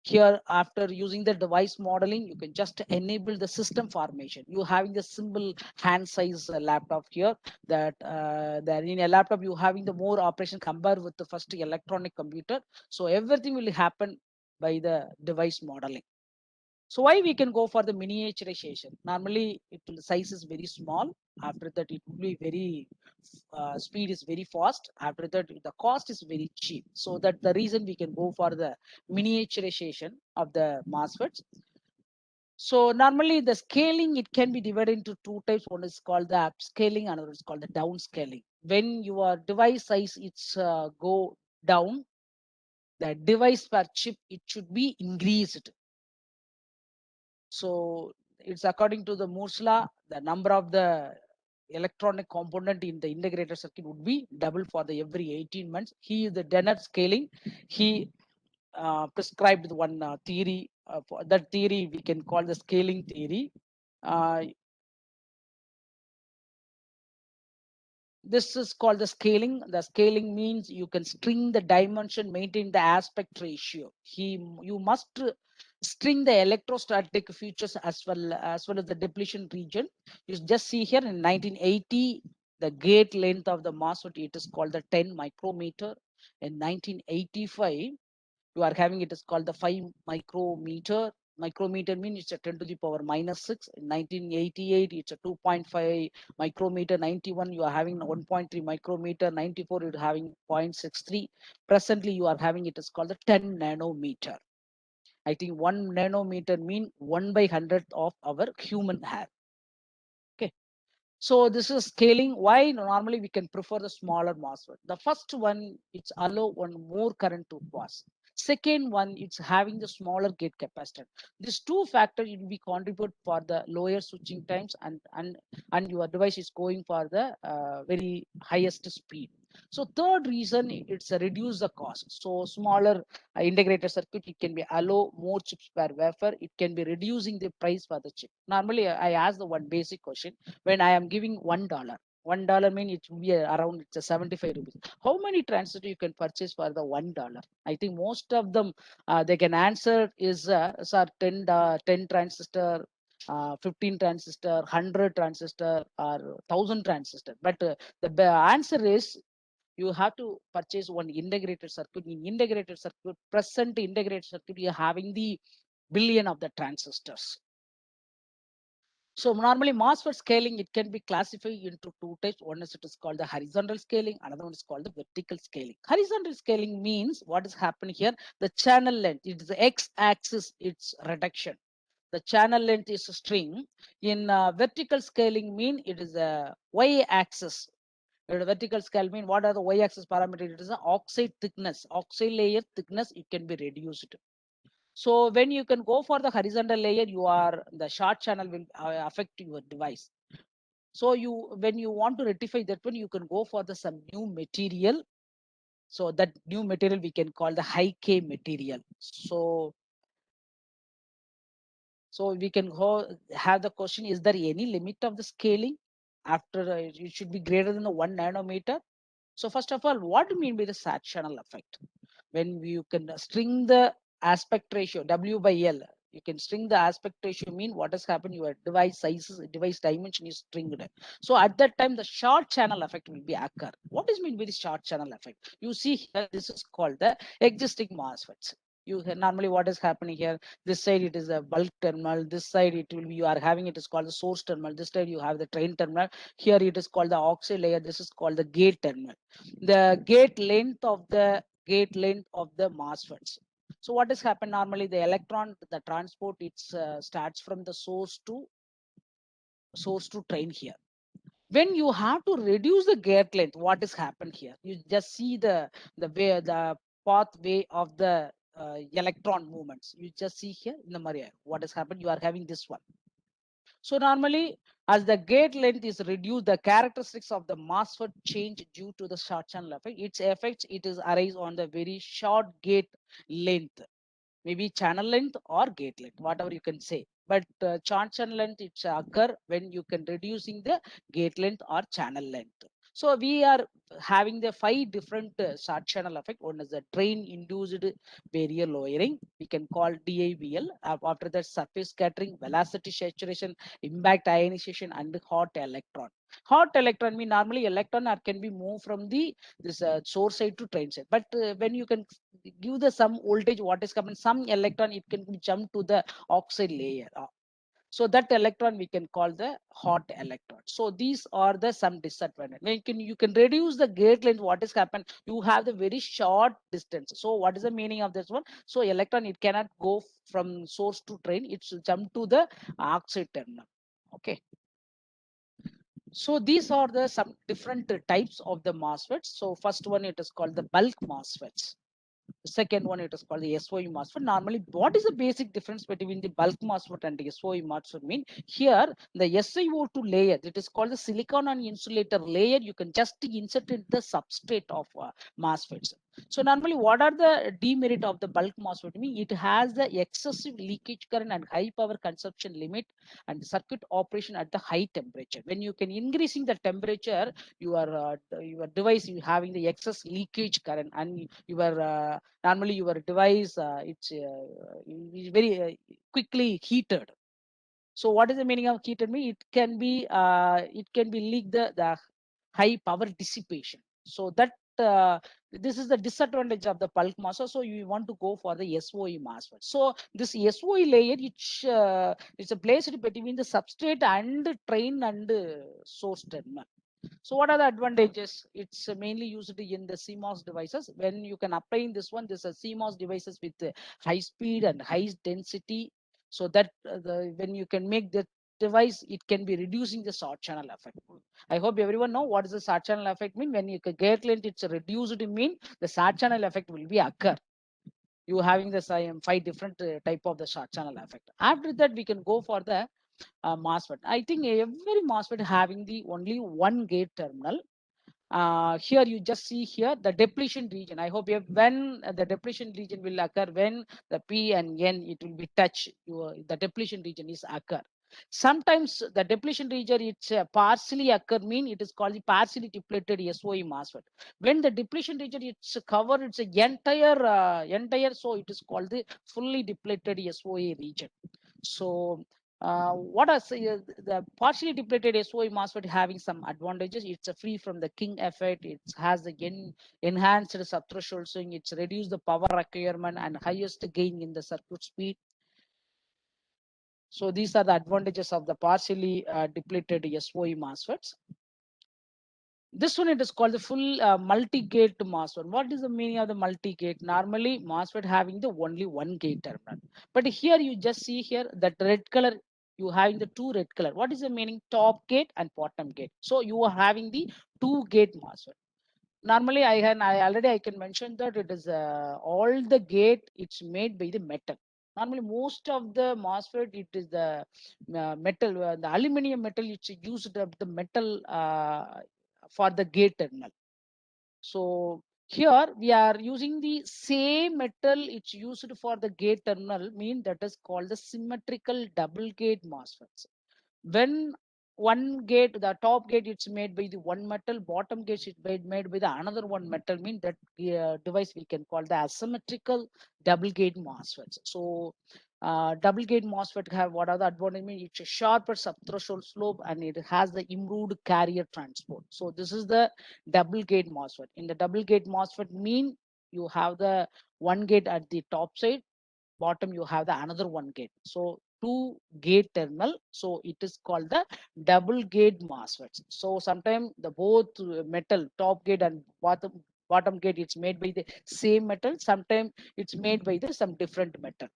Here, after using the device modeling, you can just enable the system formation. You having the simple hand size laptop here. That in a laptop you having the more operation compared with the first electronic computer. So everything will happen by the device modeling. So why we can go for the miniaturization? Normally, the size is very small. After that, it will be very speed is very fast. After that, the cost is very cheap. So that the reason we can go for the miniaturization of the MOSFETs. So normally the scaling, it can be divided into 2 types. One is called the upscaling, another is called the downscaling. When your device size it's go down, the device per chip it should be increased. So it's according to the Moore's law, the number of the electronic component in the integrated circuit would be double for the every 18 months. He is the Dennett scaling. He prescribed one theory. For that theory we can call the scaling theory. This is called the scaling. The scaling means you can string the dimension, maintain the aspect ratio. You must string the electrostatic features as well as the depletion region. You just see here in 1980 The gate length of the MOSFET, it is called the 10 micrometer. In 1985, you are having it is called the 5 micrometer. Micrometer means it's a 10 to the power minus 6. In 1988, it's a 2.5 micrometer. 91, you are having 1.3 micrometer. 94, you're having 0.63. Presently, you are having it is called the 10 nanometer. I think 1 nanometer mean 1 by 100th of our human hair. Okay. So this is scaling. Why normally we can prefer the smaller MOSFET? The first one, it's allow one more current to pass. Second one, it's having the smaller gate capacitor. These two factors will be contribute for the lower switching times, and your device is going for the very highest speed. So third reason, it's a reduce the cost. So smaller integrated circuit, it can be allow more chips per wafer. It can be reducing the price for the chip. Normally, I ask the one basic question: when I am giving $1 mean it will be around it's a 75 rupees. How many transistors you can purchase for the $1? I think most of them they can answer is sir 10 transistor. 15 transistor, 100 transistor, or 1,000 transistor. But the answer is you have to purchase one integrated circuit. In integrated circuit, present integrated circuit, you're having the billion of the transistors. So normally MOSFET scaling, it can be classified into two types. One is it is called the horizontal scaling, another one is called the vertical scaling. Horizontal scaling means what is happening here, the channel length, it is the x-axis, it's reduction. The channel length is a string. In vertical scaling mean it is a y-axis. Vertical scale mean what are the y-axis parameters? It is the oxide thickness, oxide layer thickness, it can be reduced. So when you can go for the horizontal layer, the short channel will affect your device. So when you want to rectify that one, you can go for some new material. So that new material we can call the high K material. So we can have the question: is there any limit of the scaling after it should be greater than the 1 nanometer? So first of all, what do you mean by the sat channel effect? When you can string the aspect ratio W by L, you can string the aspect ratio mean what has happened, your device sizes, device dimension is stringed. So at that time, the short channel effect will be occur. What is mean by the short channel effect? You see here, this is called the existing MOSFETs. You normally what is happening here, this side it is a bulk terminal, this side it will be, you are having it is called the source terminal, this side you have the drain terminal, here it is called the oxide layer, this is called the gate terminal. The gate length of the MOSFETs. So what has happened normally, the electron, the transport, it starts from the source to drain here. When you have to reduce the gate length, what has happened here? You just see the way, the pathway of the electron movements. You just see here in the Maria, what has happened? You are having this one. So normally, as the gate length is reduced, the characteristics of the MOSFET change due to the short channel effect. Its effects, it is arise on the very short gate length, maybe channel length or gate length, whatever you can say. But short channel length, it's occur when you can reducing the gate length or channel length. So we are having the 5 different short channel effect. One is the drain induced barrier lowering, we can call DIBL. After that, surface scattering, velocity saturation, impact ionization, and hot electron. Hot electron mean normally electron can be moved from the this source side to drain side. But when you can give the some voltage, what is coming, some electron it can jump to the oxide layer. So that electron we can call the hot electron. So these are the some disadvantage. When you can reduce the gate length, what is happen, you have the very short distance. So what is the meaning of this one? So electron it cannot go from source to drain, it should jump to the oxide terminal. Okay. So these are the some different types of the MOSFETs. So first one, it is called the bulk MOSFETs. The second one, it is called the SOI MOSFET. Normally, what is the basic difference between the bulk MOSFET and the SOI MOSFET mean? Here, the SiO2 layer, that is called the silicon on insulator layer, you can just insert in the substrate of MOSFETs. So normally, what are the demerit of the bulk MOSFET? Mean it has the excessive leakage current and high power consumption limit and circuit operation at the high temperature. When you can increasing the temperature, your device you having the excess leakage current, and your normally your device it's very quickly heated. So what is the meaning of heated? Mean it can be leak the high power dissipation. So that this is the disadvantage of the bulk MOSFET. So you want to go for the SOE MOSFET. So this SOE layer, which is placed between the substrate and drain and source terminal. So what are the advantages? It's mainly used in the CMOS devices. When you can apply in this one, this is CMOS devices with high speed and high density. So that when you can make the device, it can be reducing the short channel effect. I hope everyone know what is the short channel effect mean. When you gate length it's reduced, mean the short channel effect will be occur. You having the same 5 different type of the short channel effect. After that, we can go for the MOSFET. I think every MOSFET having the only one gate terminal. Here you just see here the depletion region. I hope when the depletion region will occur, when the P and N it will be touch, the depletion region is occur. Sometimes the depletion region it's partially occur, mean it is called the partially depleted SOE MOSFET. When the depletion region it's covered, it's a entire, so it is called the fully depleted SOE region. So what are the partially depleted SOI MOSFET having some advantages? It's free from the King effect. It has the enhanced subthreshold swing. It's reduced the power requirement and highest gain in the circuit speed. So these are the advantages of the partially depleted SOI MOSFETs. This one it is called the full multi-gate MOSFET. What is the meaning of the multi-gate? Normally MOSFET having the only one gate terminal, but here you just see here that red color, you having the two red color. What is the meaning? Top gate and bottom gate. So you are having the two gate MOSFET. Normally I can mention that it is all the gate it's made by the metal. Normally most of the MOSFET it is the metal, the aluminum metal, it's used of the metal for the gate terminal. So here we are using the same metal it's used for the gate terminal, mean that is called the symmetrical double gate MOSFETs. When one gate, the top gate it's made by the one metal, bottom gate it's made by the another one metal, mean that device we can call the asymmetrical double gate MOSFETs. So double gate MOSFET have what are the advantages? Mean it's a sharper subthreshold slope and it has the improved carrier transport. So this is the double gate MOSFET. In the double gate MOSFET, mean you have the one gate at the top side, bottom you have the another one gate. So two gate terminal. So it is called the double gate MOSFETs. So sometimes the both metal, top gate and bottom gate, it's made by the same metal. Sometimes it's made by the some different metal.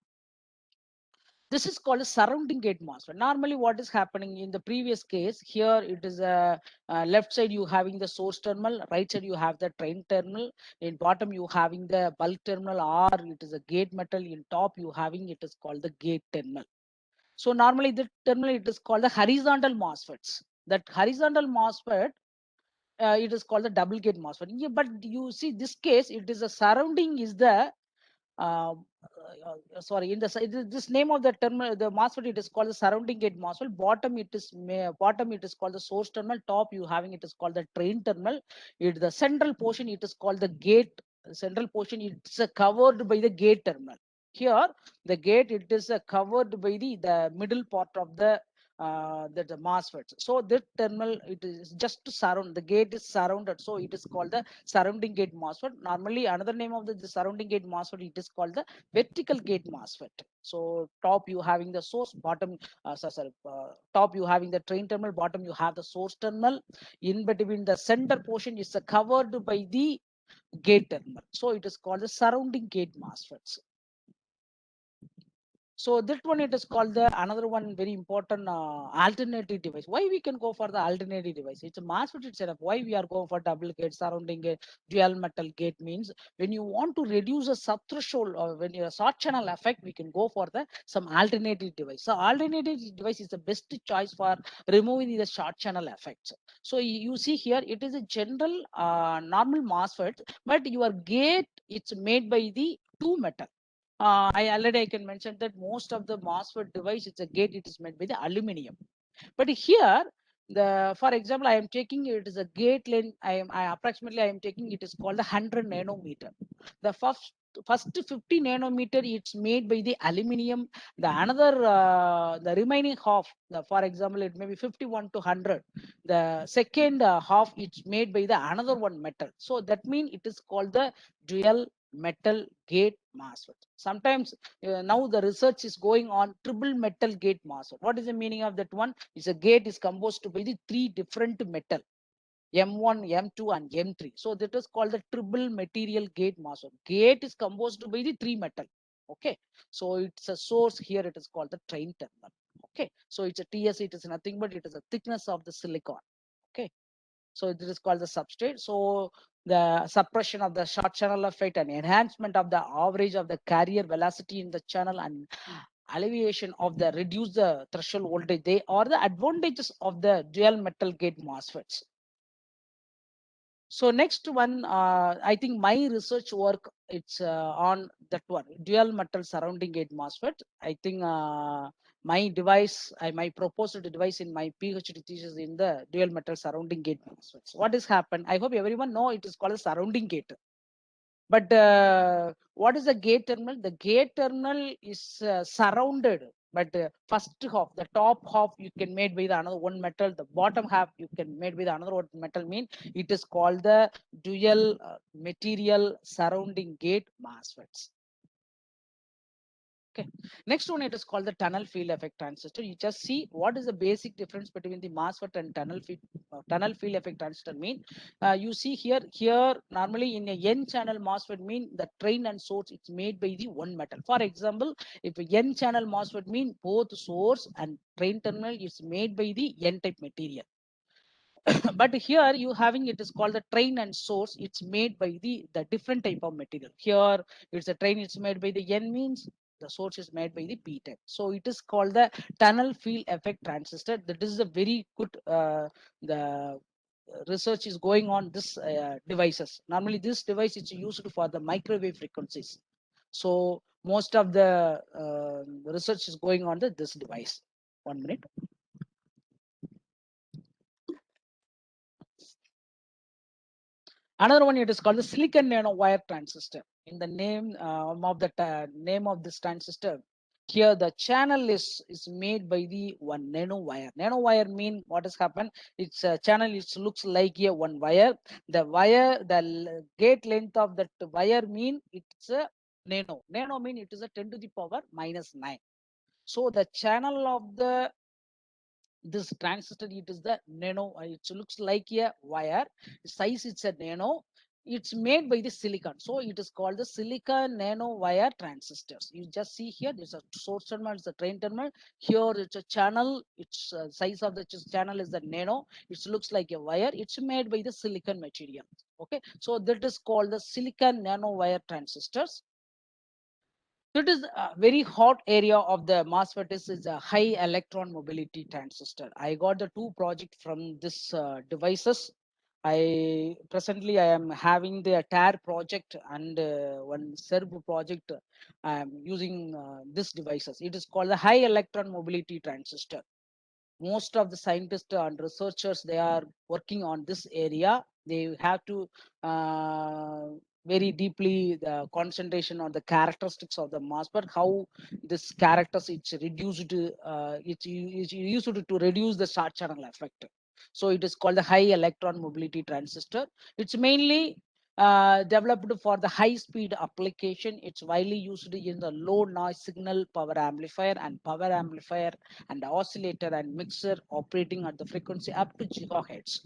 This is called a surrounding gate MOSFET. Normally what is happening in the previous case, here it is a left side you having the source terminal, right side you have the drain terminal, in bottom you having the bulk terminal, or it is a gate metal, in top you having it is called the gate terminal. So normally the terminal it is called the horizontal MOSFETs. That horizontal MOSFET it is called the double gate MOSFET. Yeah, but you see this case, it is a surrounding is the uh, sorry, in the this name of the terminal, the MOSFET, it is called the surrounding gate MOSFET. Bottom it is called the source terminal. Top you having it is called the drain terminal. It the central portion it is called the gate. Central portion it's covered by the gate terminal. Here the gate it is covered by the middle part of the MOSFET. So this terminal it is just to surround, the gate is surrounded, so it is called the surrounding gate MOSFET. Normally another name of the surrounding gate MOSFET, it is called the vertical gate MOSFET. So top you having the source, bottom top you having the drain terminal, bottom you have the source terminal. In between the center portion is covered by the gate terminal, so it is called the surrounding gate MOSFETs. So that one it is called the another one very important alternative device. Why we can go for the alternative device? It's a MOSFET setup. Why we are going for double gate, surrounding gate, dual metal gate, means when you want to reduce a subthreshold or when you short channel effect, we can go for the some alternative device. So alternative device is the best choice for removing the short channel effects. So you see here it is a general normal MOSFET, but your gate it's made by the two metal. I can mention that most of the MOSFET device, it's a gate, it is made by the aluminum. But here, for example, I am taking it is a gate length. I approximately I am taking it is called the 100 nanometer. The first 50 nanometer it's made by the aluminum. The another the remaining half, for example, it may be 51 to 100. The second half it's made by the another one metal. So that means it is called the dual metal gate MOSFET. Sometimes now the research is going on triple metal gate MOSFET. What is the meaning of that one? Is a gate is composed by the three different metal, M1, M2, and M3. So that is called the triple material gate MOSFET. Gate is composed by the three metal. Okay. So it's a source here. It is called the drain terminal. Okay. So it's a TS. It is nothing but it is a thickness of the silicon. Okay. So it is called the substrate. So the suppression of the short channel effect and enhancement of the average of the carrier velocity in the channel and alleviation of the reduce the threshold voltage, they are the advantages of the dual metal gate MOSFETs. So next one, I think my research work, it's on that one, dual metal surrounding gate MOSFET. I think my device, my proposed device in my PhD thesis in the dual metal surrounding gate MOSFETs. What has happened? I hope everyone know it is called a surrounding gate. But what is the gate terminal? The gate terminal is surrounded, but first half, the top half you can made with another one metal, the bottom half you can made with another one metal, mean it is called the dual material surrounding gate MOSFETs. Okay. Next one, it is called the tunnel field effect transistor. You just see what is the basic difference between the MOSFET and tunnel field effect transistor mean. You see here normally in a N channel MOSFET mean the drain and source it's made by the one metal. For example, if a N channel MOSFET mean both source and drain terminal is made by the N type material. But here you having it is called the drain and source, it's made by the different type of material. Here it's a drain, it's made by the N, means the source is made by the P type. So it is called the tunnel field effect transistor. That is a very good the research is going on this devices. Normally this device is used for the microwave frequencies. So most of the research is going on this device. 1 minute. Another one, it is called the silicon nanowire transistor. In the name of the name of this transistor, here the channel is made by the one nanowire. Nanowire mean what has happened? It's a channel. It looks like a one wire. The wire, the gate length of that wire mean it's a nano. Nano mean it is a 10 to the power minus 9. So the channel of the this transistor, it is the nano, it looks like a wire size, it's a nano, it's made by the silicon, so it is called the silicon nanowire transistors. You just see here there's a source terminal, it's a drain terminal. Here it's a channel, its size of the channel is the nano, it looks like a wire, it's made by the silicon material. Okay, so that is called the silicon nanowire transistors. So it is a very hot area of the MOSFET is a high electron mobility transistor. I got the two projects from this devices. I am having the TAR project and one SERB project. I am using this devices. It is called the high electron mobility transistor. Most of the scientists and researchers, they are working on this area. They have to very deeply the concentration on the characteristics of the MOSFET, how this characters it's reduced, it's used to reduce the short channel effect. So it is called the high electron mobility transistor. It's mainly developed for the high speed application. It's widely used in the low noise signal power amplifier and oscillator and mixer operating at the frequency up to gigahertz.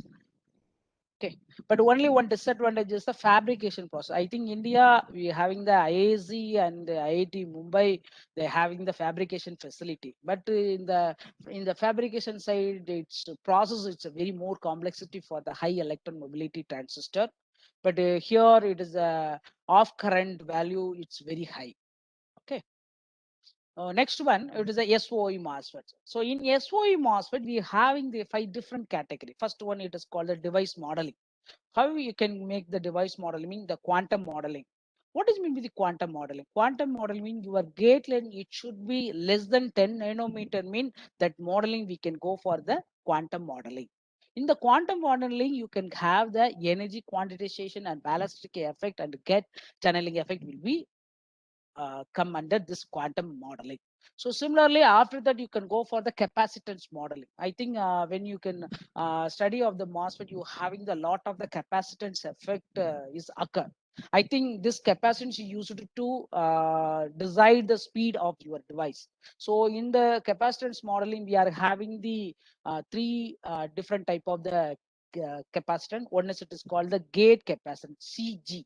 Okay, but only one disadvantage is the fabrication process. I think India, we having the IAC and the IIT Mumbai, they're having the fabrication facility. But in the fabrication side, it's process. It's a very more complexity for the high electron mobility transistor. But here it is a off current value. It's very high. Okay. Next one, it is a SOE MOSFET. So in SOE MOSFET, we having the 5 different category. First one, it is called the device modeling. How you can make the device modeling, mean the quantum modeling. What is mean with the quantum modeling? Quantum modeling mean your gate length, it should be less than 10 nanometer, mean that modeling we can go for the quantum modeling. In the quantum modeling, you can have the energy quantization and ballistic effect and get channeling effect will be come under this quantum modeling. So similarly, after that, you can go for the capacitance modeling. I think when you can study of the MOSFET, you having the lot of the capacitance effect is occur. I think this capacitance is used to decide the speed of your device. So in the capacitance modeling, we are having the three different type of the capacitance. One is it is called the gate capacitance, CG.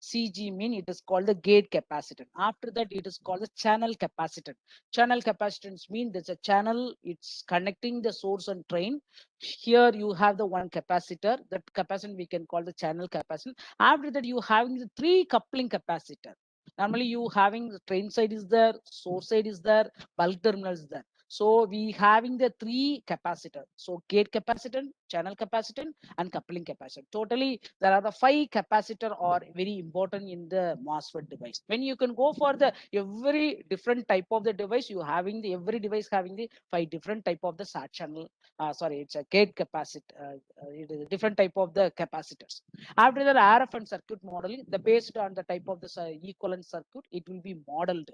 CG mean it is called the gate capacitance. After that, it is called the channel capacitance. Channel capacitance mean there's a channel, it's connecting the source and drain. Here you have the one capacitor. That capacitor we can call the channel capacitance. After that, you having the three coupling capacitor. Normally, you having the drain side is there, source side is there, bulk terminal is there. So we having the three capacitor. So gate capacitor, channel capacitor, and coupling capacitor. Totally, there are the five capacitor are very important in the MOSFET device. When you can go for the every different type of the device, you having the every device having the five different type of the SAT channel. Sorry, it's a gate capacitor. It is a different type of the capacitors. After the RF and circuit modeling, the based on the type of the equivalent circuit, it will be modeled.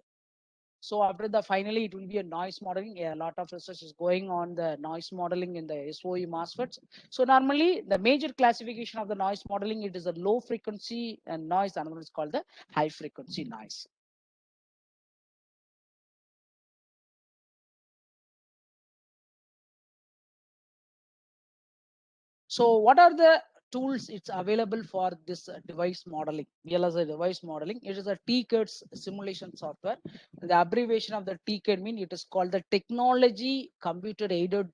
So after the finally, it will be a noise modeling. A lot of research is going on the noise modeling in the SOE MOSFETs. So normally, the major classification of the noise modeling, it is a low frequency and noise. Another one is called the high frequency noise. So what are the tools it's available for this device modeling? VLSI device modeling. It is a TCAD simulation software. The abbreviation of the TCAD mean it is called the technology computer aided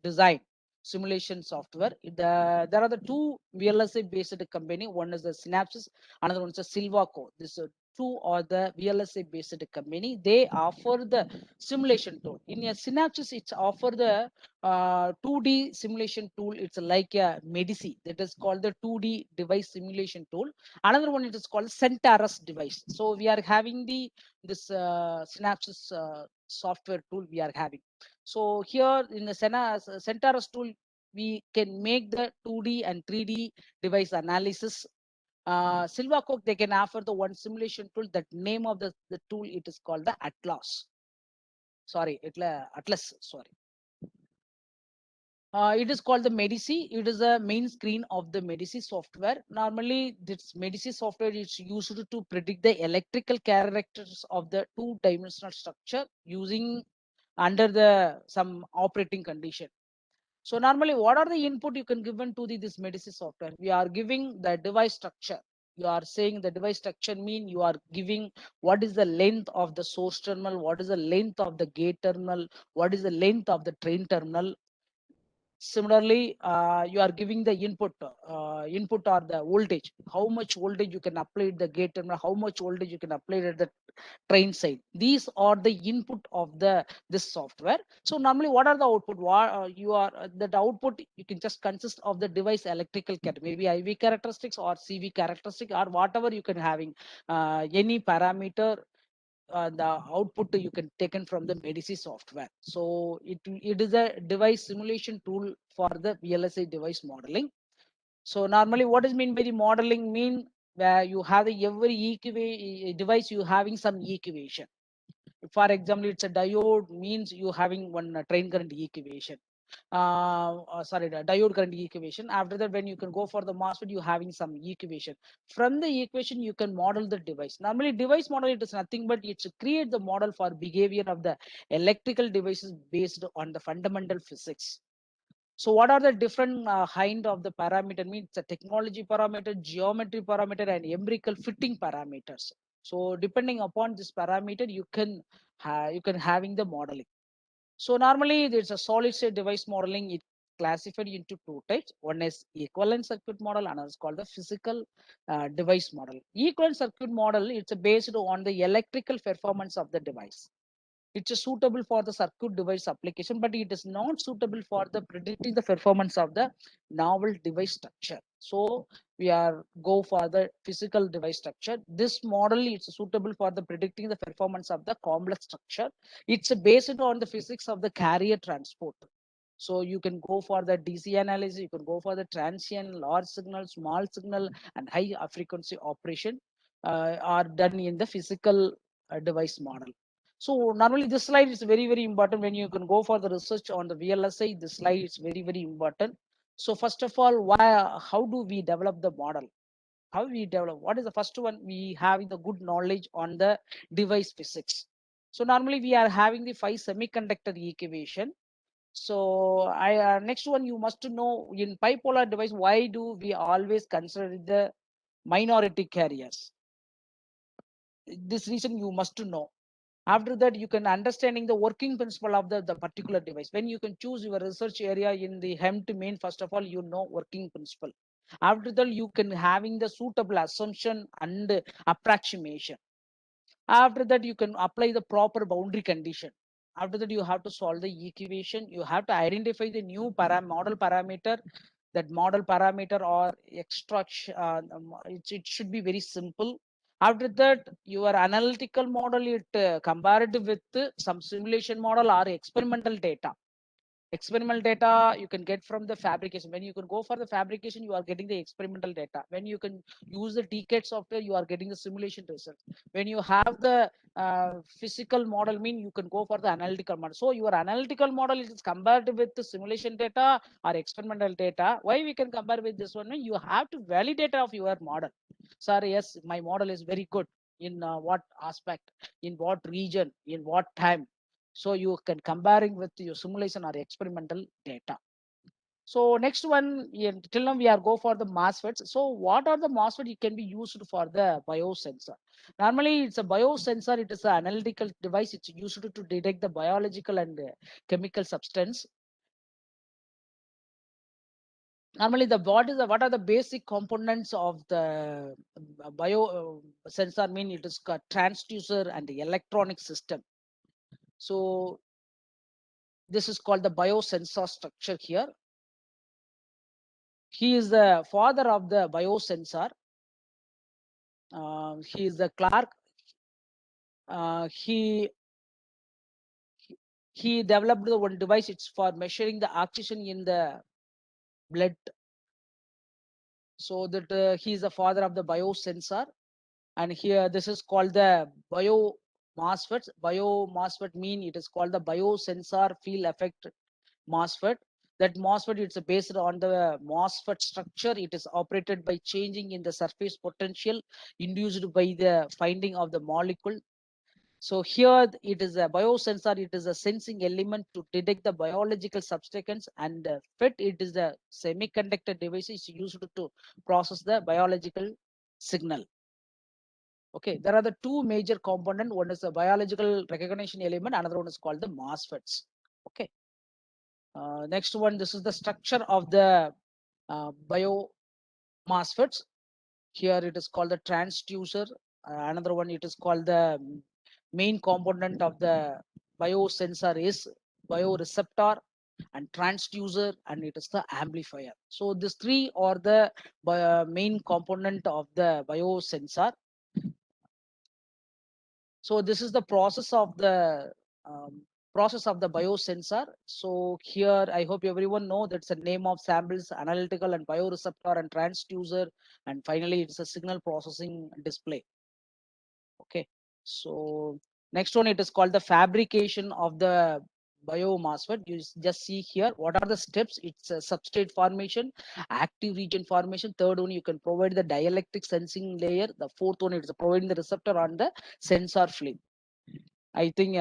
design simulation software. There are the two VLSI based company. One is the Synopsys, another one is the Silvaco. This two are the VLSI based company. They offer the simulation tool. In a Synopsys, it's offer the 2D simulation tool. It's like a Medici that is called the 2D device simulation tool. Another one it is called Centaurus device. So we are having this Synopsys software tool we are having. So here in the Centaurus tool, we can make the 2D and 3D device analysis. Silvaco, they can offer the one simulation tool. That name of the tool, it is called the Atlas. Sorry, Atlas. Sorry. It is called the Medici. It is a main screen of the Medici software. Normally, this Medici software is used to predict the electrical characteristics of the two-dimensional structure using under the some operating condition. So normally, what are the input you can given to this Medici software? We are giving the device structure. You are saying the device structure mean you are giving what is the length of the source terminal, what is the length of the gate terminal, what is the length of the drain terminal. Similarly, you are giving the input or the voltage, how much voltage you can apply at the gate terminal, how much voltage you can apply at the train side. These are the input of this software. So normally, what are the output? What you are that output you can just consist of the device electrical maybe IV characteristics or CV characteristic or whatever you can having any parameter. The output you can taken from the Medici software. So it is a device simulation tool for the VLSI device modeling. So normally, what is mean by the modeling mean where you have every device you having some equation. For example, it's a diode means you having one train current equation. Sorry, the diode current equation. After that, when you can go for the MOSFET, you having some equation. From the equation, you can model the device. Normally, device model, it is nothing but it's create the model for behavior of the electrical devices based on the fundamental physics. So what are the different kind of the parameter? Means the technology parameter, geometry parameter, and empirical fitting parameters. So depending upon this parameter, you can having the modeling. So normally there's a solid state device modeling. It classified into two types. One is equivalent circuit model, another is called the physical device model. Equivalent circuit model, it's based on the electrical performance of the device. It's suitable for the circuit device application, but it is not suitable for the predicting the performance of the novel device structure. So we are go for the physical device structure. This model is suitable for the predicting the performance of the complex structure. It's based on the physics of the carrier transport. So you can go for the DC analysis, you can go for the transient, large signal, small signal, and high frequency operation are done in the physical device model. So normally this slide is very, very important when you can go for the research on the VLSI. This slide is very, very important. So first of all, how do we develop the model? How we develop? What is the first one? We having the good knowledge on the device physics. So normally we are having the 5 semiconductor equation. So next one you must know in bipolar device, why do we always consider the minority carriers? This reason you must know. After that, you can understanding the working principle of the particular device. When you can choose your research area in the hem to main, first of all, you know working principle. After that, you can having the suitable assumption and approximation. After that, you can apply the proper boundary condition. After that, you have to solve the equation. You have to identify the new model parameter. That model parameter or extraction, it should be very simple. After that, your analytical model, it compared with some simulation model or experimental data. Experimental data you can get from the fabrication. When you can go for the fabrication, you are getting the experimental data. When you can use the TCAD software, you are getting the simulation results. When you have the physical model, mean you can go for the analytical model. So your analytical model is compared with the simulation data or experimental data. Why we can compare with this one? You have to validate of your model. Sir, yes, my model is very good in what aspect, in what region, in what time. So you can comparing with your simulation or experimental data. So next one, till now we are go for the MOSFETs. So what are the MOSFET you can be used for the biosensor? Normally it's a biosensor. It is an analytical device. It's used to detect the biological and chemical substance. Normally what are the basic components of the bio sensor? Mean it is a transducer and the electronic system. So this is called the biosensor structure here. He is the father of the biosensor. He is the Clark. He developed the one device. It's for measuring the oxygen in the blood. So that he is the father of the biosensor. And here this is called the bio MOSFET. Bio MOSFET mean it is called the biosensor field effect MOSFET. That MOSFET, it's based on the MOSFET structure. It is operated by changing in the surface potential induced by the finding of the molecule. So here it is a biosensor. It is a sensing element to detect the biological substance, and FET, it is the semiconductor device is used to process the biological signal. Okay, there are the two major components. One is the biological recognition element. Another one is called the MOSFETs. Okay. Next one, this is the structure of the bio MOSFETs. Here it is called the transducer. Another one, it is called the main component of the biosensor is bioreceptor and transducer, and it is the amplifier. So these three are the main component of the biosensor. So this is the process of the biosensor. So here I hope everyone know that's the name of samples, analytical and bioreceptor and transducer, and finally it's a signal processing display. Okay, so next one, it is called the fabrication of the bio MOSFET. You just see here what are the steps. It's a substrate formation, active region formation. Third one, you can provide the dielectric sensing layer. The fourth one, it's providing the receptor on the sensor film. I think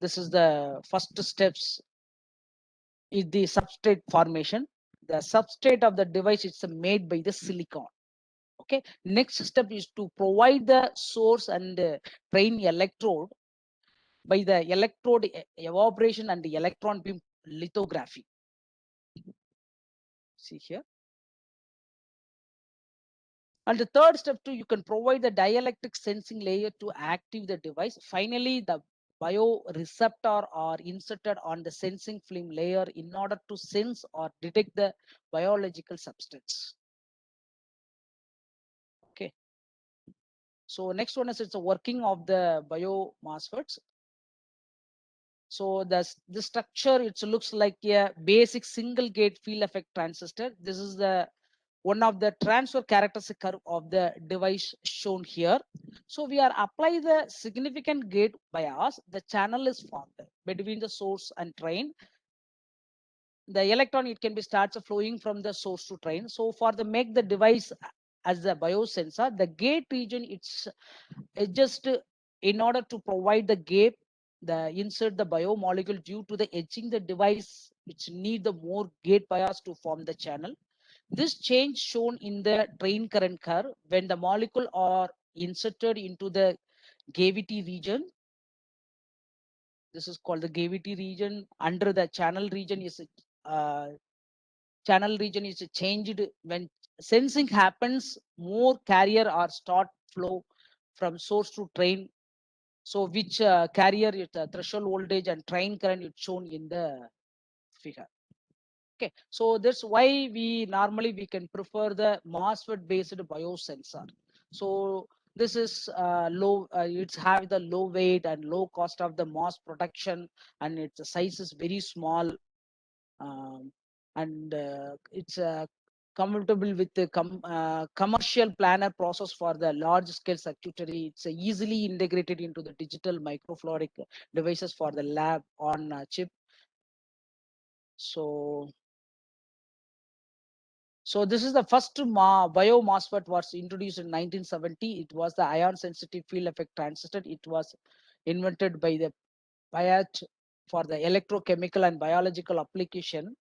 this is the first steps is the substrate formation. The substrate of the device is made by the silicon. Okay, next step is to provide the source and drain electrode by the electrode evaporation and the electron beam lithography. See here. And the third step too, you can provide the dielectric sensing layer to active the device. Finally, the bioreceptor are inserted on the sensing film layer in order to sense or detect the biological substance. Okay. So next one is it's a working of the bio MOSFETs. So the structure, it looks like a basic single gate field effect transistor. This is the one of the transfer characteristic curve of the device shown here. So we are apply the significant gate bias. The channel is formed between the source and drain. The electron, it can be starts flowing from the source to drain. So for the make the device as the biosensor, the gate region, it's just in order to provide the gap, the insert the biomolecule due to the etching the device, which need the more gate bias to form the channel. This change shown in the drain current curve when the molecule are inserted into the cavity region. This is called the cavity region. Under the channel region is changed when sensing happens. More carrier or start flow from source to drain. So which carrier is the threshold voltage and drain current is shown in the figure. Okay, so that's why we normally we can prefer the MOSFET based biosensor. So this is low, it's have the low weight and low cost of the mass production, and its size is very small, and it's compatible with the commercial planner process for the large scale circuitry. It's easily integrated into the digital microfluidic devices for the lab on chip. So this is the first bio MOSFET was introduced in 1970. It was the ion sensitive field effect transistor. It was invented by the Piaget for the electrochemical and biological application.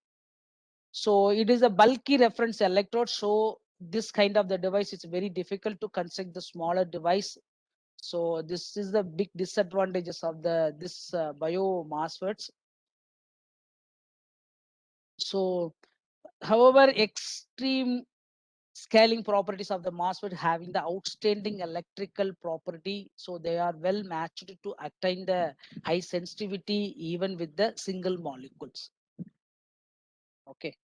So it is a bulky reference electrode. So this kind of the device is very difficult to construct the smaller device. So this is the big disadvantages of the this bio MOSFETs. So however, extreme scaling properties of the MOSFET having the outstanding electrical property, so they are well matched to attain the high sensitivity even with the single molecules. Okay.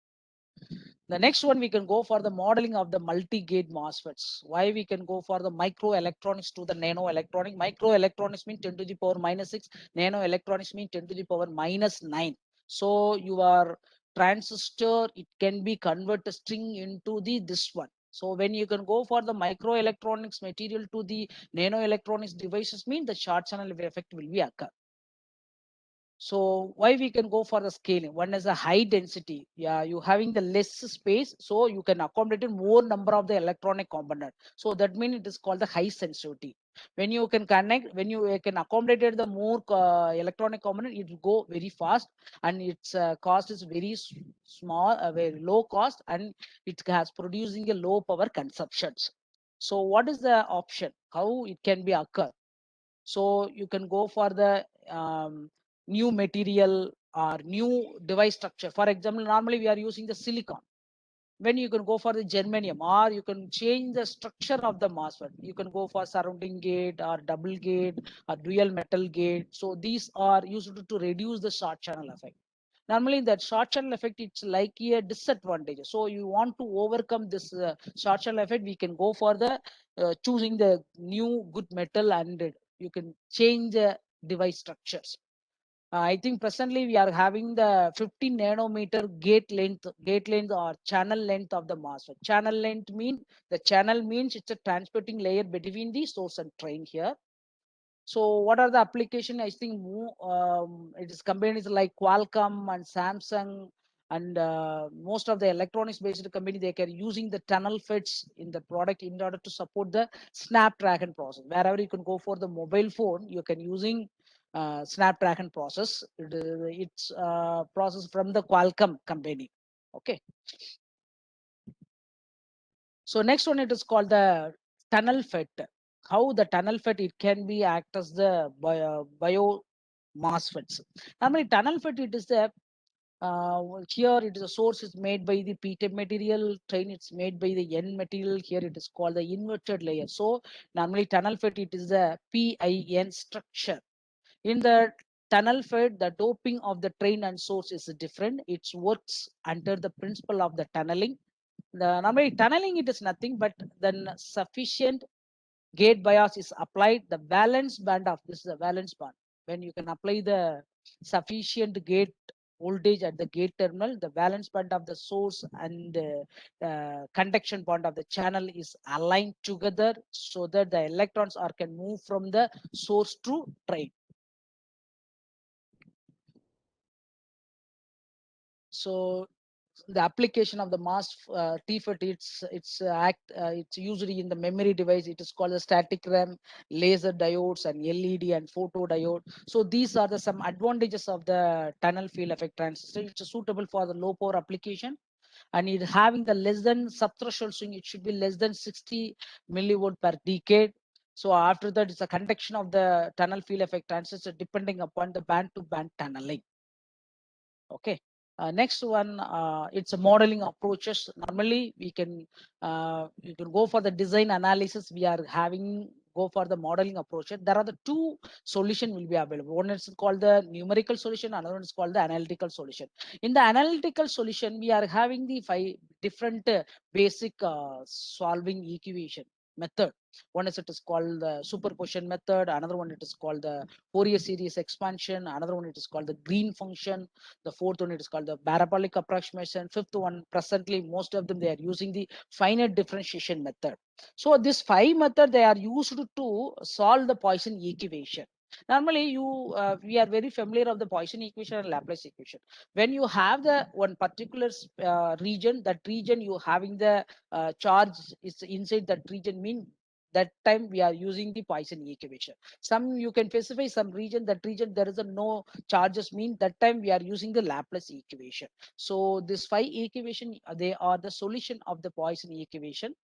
The next one, we can go for the modeling of the multi-gate MOSFETs. Why we can go for the microelectronics to the nanoelectronic. Microelectronics mean 10 to the power minus 6. Nanoelectronics mean 10 to the power minus 9. So your transistor, it can be converted string into the this one. So when you can go for the microelectronics material to the nanoelectronics devices, mean the short channel effect will be occur. So why we can go for the scaling? One is a high density. Yeah, you having the less space, so you can accommodate more number of the electronic component. So that means it is called the high sensitivity. When you can connect, when you can accommodate the more electronic component, it will go very fast, and its cost is very small, very low cost, and it has producing a low power consumptions. So what is the option? How it can be occur? So you can go for the new material or new device structure. For example, normally we are using the silicon. When you can go for the germanium, or you can change the structure of the MOSFET. You can go for surrounding gate or double gate or dual metal gate. So these are used to reduce the short channel effect. Normally that short channel effect, it's like a disadvantage. So you want to overcome this short channel effect, we can go for the choosing the new good metal, and you can change the device structures. I think presently we are having the 15 nanometer gate length or channel length of the MOSFET. Channel length mean the channel means it's a transporting layer between the source and drain here. So what are the application? I think it is companies like Qualcomm and Samsung, and most of the electronics based company, they can using the tunnel fits in the product in order to support the Snapdragon process. Wherever you can go for the mobile phone, you can using Snapdragon process. It's process from the Qualcomm company. Okay. So next one, it is called the tunnel FET. How the tunnel FET, it can be act as the bio MOSFETs. Normally tunnel FET, it is the here it is a source is made by the p-type material, train it's made by the N material. Here it is called the inverted layer. So normally tunnel FET, it is the PIN structure. In the tunnel FET, the doping of the train and source is different. It works under the principle of the tunneling. The normally tunneling, it is nothing but then sufficient gate bias is applied. The valence band of this is a valence band. When you can apply the sufficient gate voltage at the gate terminal, the valence band of the source and conduction band of the channel is aligned together so that the electrons are can move from the source to drain. So the application of the mass TFET, it's usually in the memory device. It is called the static RAM, laser diodes, and LED and photodiode. So these are the some advantages of the tunnel field effect transistor. It's suitable for the low power application, and it having the less than subthreshold swing. It should be less than 60 millivolt per decade. So after that, it's a conduction of the tunnel field effect transistor depending upon the band to band tunneling. Okay. Next one, it's a modeling approaches. Normally, we can you can go for the design analysis. We are having go for the modeling approach. There are the two solution will be available. One is called the numerical solution. Another one is called the analytical solution. In the analytical solution, we are having the 5 different basic solving equation method. One is it is called the superposition method. Another one it is called the Fourier series expansion. Another one it is called the green function. The fourth one it is called the parabolic approximation. Fifth one, presently most of them they are using the finite differentiation method. So this 5 method they are used to solve the Poisson equation. Normally we are very familiar of the Poisson equation and Laplace equation. When you have the one particular region, that region you having the charge is inside that region, mean that time we are using the Poisson equation. Some you can specify some region, that region there is a no charges, mean that time we are using the Laplace equation. So this 5 equation, they are the solution of the Poisson equation.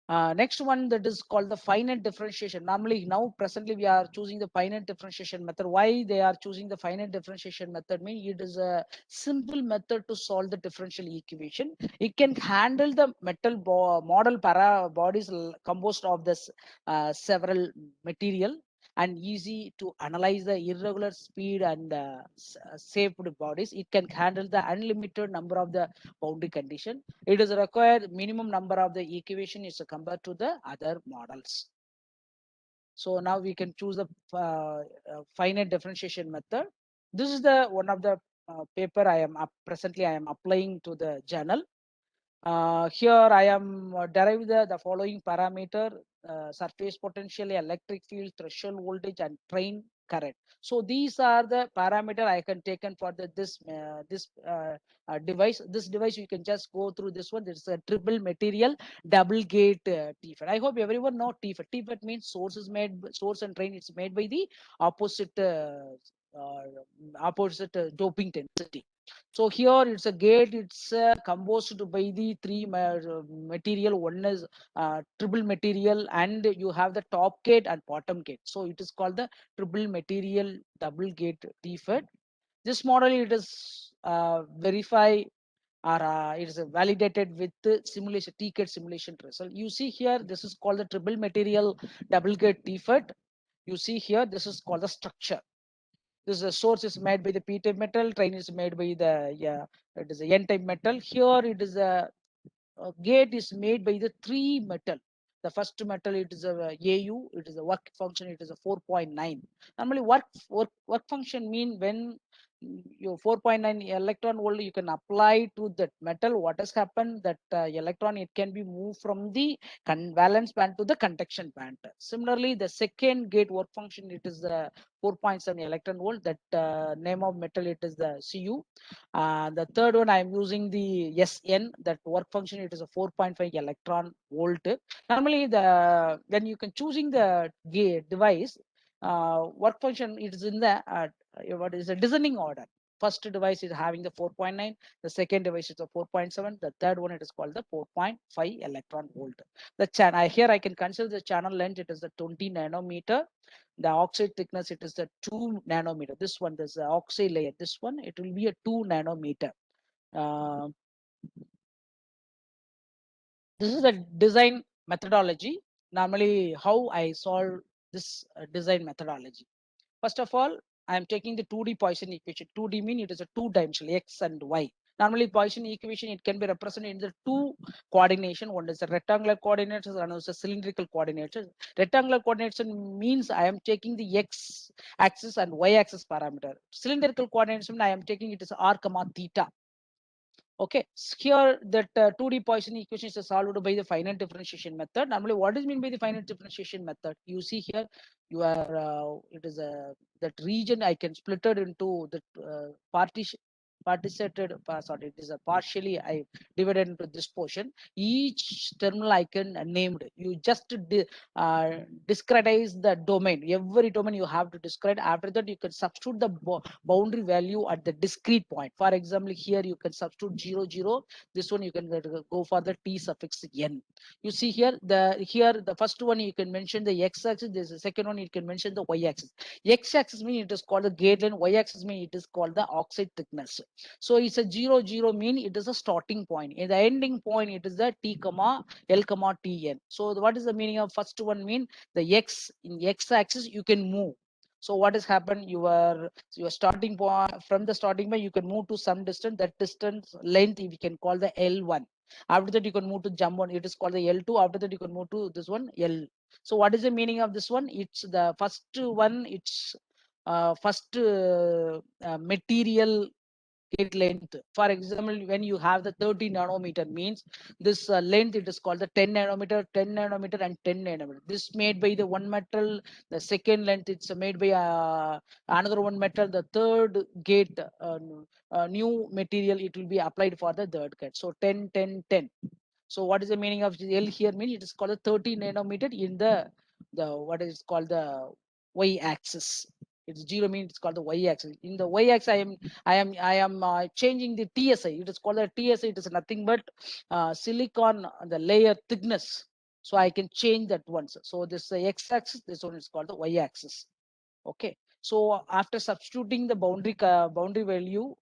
Next one, that is called the finite differentiation. Normally now presently we are choosing the finite differentiation method. Why they are choosing the finite differentiation method? Mean it is a simple method to solve the differential equation. It can handle the metal model para bodies composed of this several material, and easy to analyze the irregular speed and shaped bodies. It can handle the unlimited number of the boundary condition. It is required minimum number of the equation is compared to the other models. So now we can choose the finite differentiation method. This is the one of the paper I am presently I am applying to the journal. Here I am derived the following parameter: surface potential, electric field, threshold voltage, and train current. So these are the parameter I can taken for this device. This device you can just go through this one. This is a triple material double gate TFET. I hope everyone know TFET. TFET means source and drain. It's made by the opposite doping intensity. So here it's a gate. It's composed by the three material. One is triple material, and you have the top gate and bottom gate. So it is called the triple material double gate TFET. This model it is verify or it is validated with the simulation TCAD simulation result. You see here, this is called the triple material double gate TFET. You see here, this is called the structure. This is a source is made by the p-type metal, train is made by the it is a n-type metal. Here it is a gate is made by the 3 metal. The first metal it is a AU, it is a work function, it is a 4.9. Normally work function mean when your 4.9 electron volt you can apply to that metal. What has happened, that electron it can be moved from the valence band to the conduction band. Similarly, the second gate work function it is the 4.7 electron volt. That name of metal it is the Cu. The third one I am using the SN. That work function it is a 4.5 electron volt. Normally when you can choosing the gate device work function, it is in the what is the designing order. First device is having the 4.9, the second device is the 4.7, the third one it is called the 4.5 electron volt. The channel here I can consider the channel length, it is the 20 nanometer. The oxide thickness it is the 2 nanometer. This one, this oxide layer, this one it will be a 2 nanometer. uh, this is the design methodology. Normally how I solve this design methodology. First of all, I am taking the 2D Poisson equation. 2D mean it is a two dimensional x and y. Normally Poisson equation, it can be represented in the two coordination. One is the rectangular coordinates and another is the cylindrical coordinates. Rectangular coordinates means I am taking the x axis and y axis parameter. Cylindrical coordinates means I am taking it as r comma theta. Okay, here that 2D Poisson equation is solved by the finite differentiation method. Normally, what is meant by the finite differentiation method? You see here, you are it is a that region I can split it into the partitioned. Sorry, it is a partially I divided into this portion. Each terminal I can named. You just discretize the domain. Every domain you have to discrete. After that, you can substitute the boundary value at the discrete point. For example, here you can substitute 0, 0. This one you can go for the t suffix n. You see here the first one you can mention the x-axis. There's the second one you can mention the y-axis. X-axis mean it is called the gate length. Y-axis mean it is called the oxide thickness. So it's a 0, 0 mean it is a starting point. In the ending point, it is the t comma l comma tn. So what is the meaning of first one? Mean the x in x-axis you can move. So what has happened? Your starting point, from the starting point, you can move to some distance. That distance length we can call the L1. After that, you can move to jump on. It is called the L2. After that, you can move to this one L. So what is the meaning of this one? It's the first one. It's first material gate length. For example, when you have the 30 nanometer means this length, it is called the 10 nanometer, 10 nanometer and 10 nanometer. This made by the one metal. The second length, it's made by another one metal. The third gate, new material, it will be applied for the third gate. So 10, 10, 10. So what is the meaning of L here? Mean it is called a 30 nanometer in the what is called the y axis. It's 0 means it's called the y axis. In the y axis, I am changing the TSI. It is called the TSI. It is nothing but silicon the layer thickness. So I can change that once. So this x axis, this one is called the y axis. Okay. So after substituting the boundary value,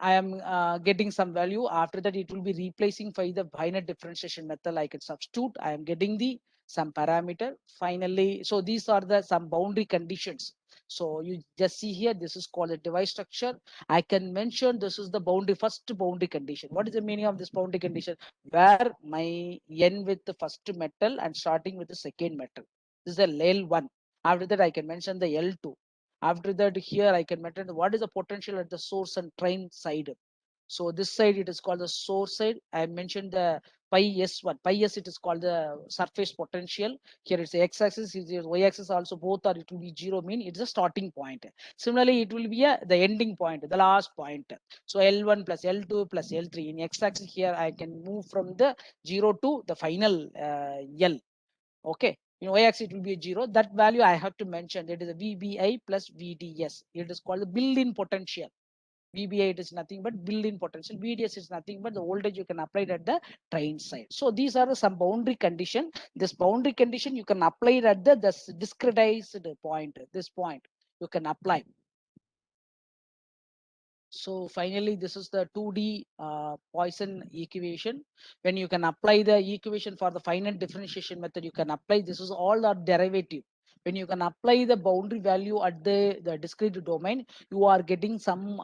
I am getting some value. After that, it will be replacing by the finite differentiation method. I can substitute. I am getting the some parameter. Finally, so these are the some boundary conditions. So you just see here, this is called a device structure. I can mention this is the boundary, first boundary condition. What is the meaning of this boundary condition? Where my n with the first metal and starting with the second metal. This is the L1. After that, I can mention the L2. After that, here I can mention what is the potential at the source and drain side. So this side it is called the source side. I mentioned the pi s1. Pi s it is called the surface potential. Here it's the x-axis, y-axis also both are it will be 0 mean it's a starting point. Similarly, it will be the ending point, the last point. So L1 plus L2 plus L3 in x-axis here I can move from the 0 to the final L. Okay, in y-axis it will be a 0. That value I have to mention. It is a VBI plus VDS. It is called the built-in potential. VBI it is nothing but built-in potential. VDS is nothing but the voltage you can apply it at the drain side. So these are some boundary condition. This boundary condition you can apply it at the discretized point. This point you can apply. So finally, this is the 2D Poisson equation. When you can apply the equation for the finite differentiation method, you can apply, this is all our derivative. When you can apply the boundary value at the discrete domain, you are getting some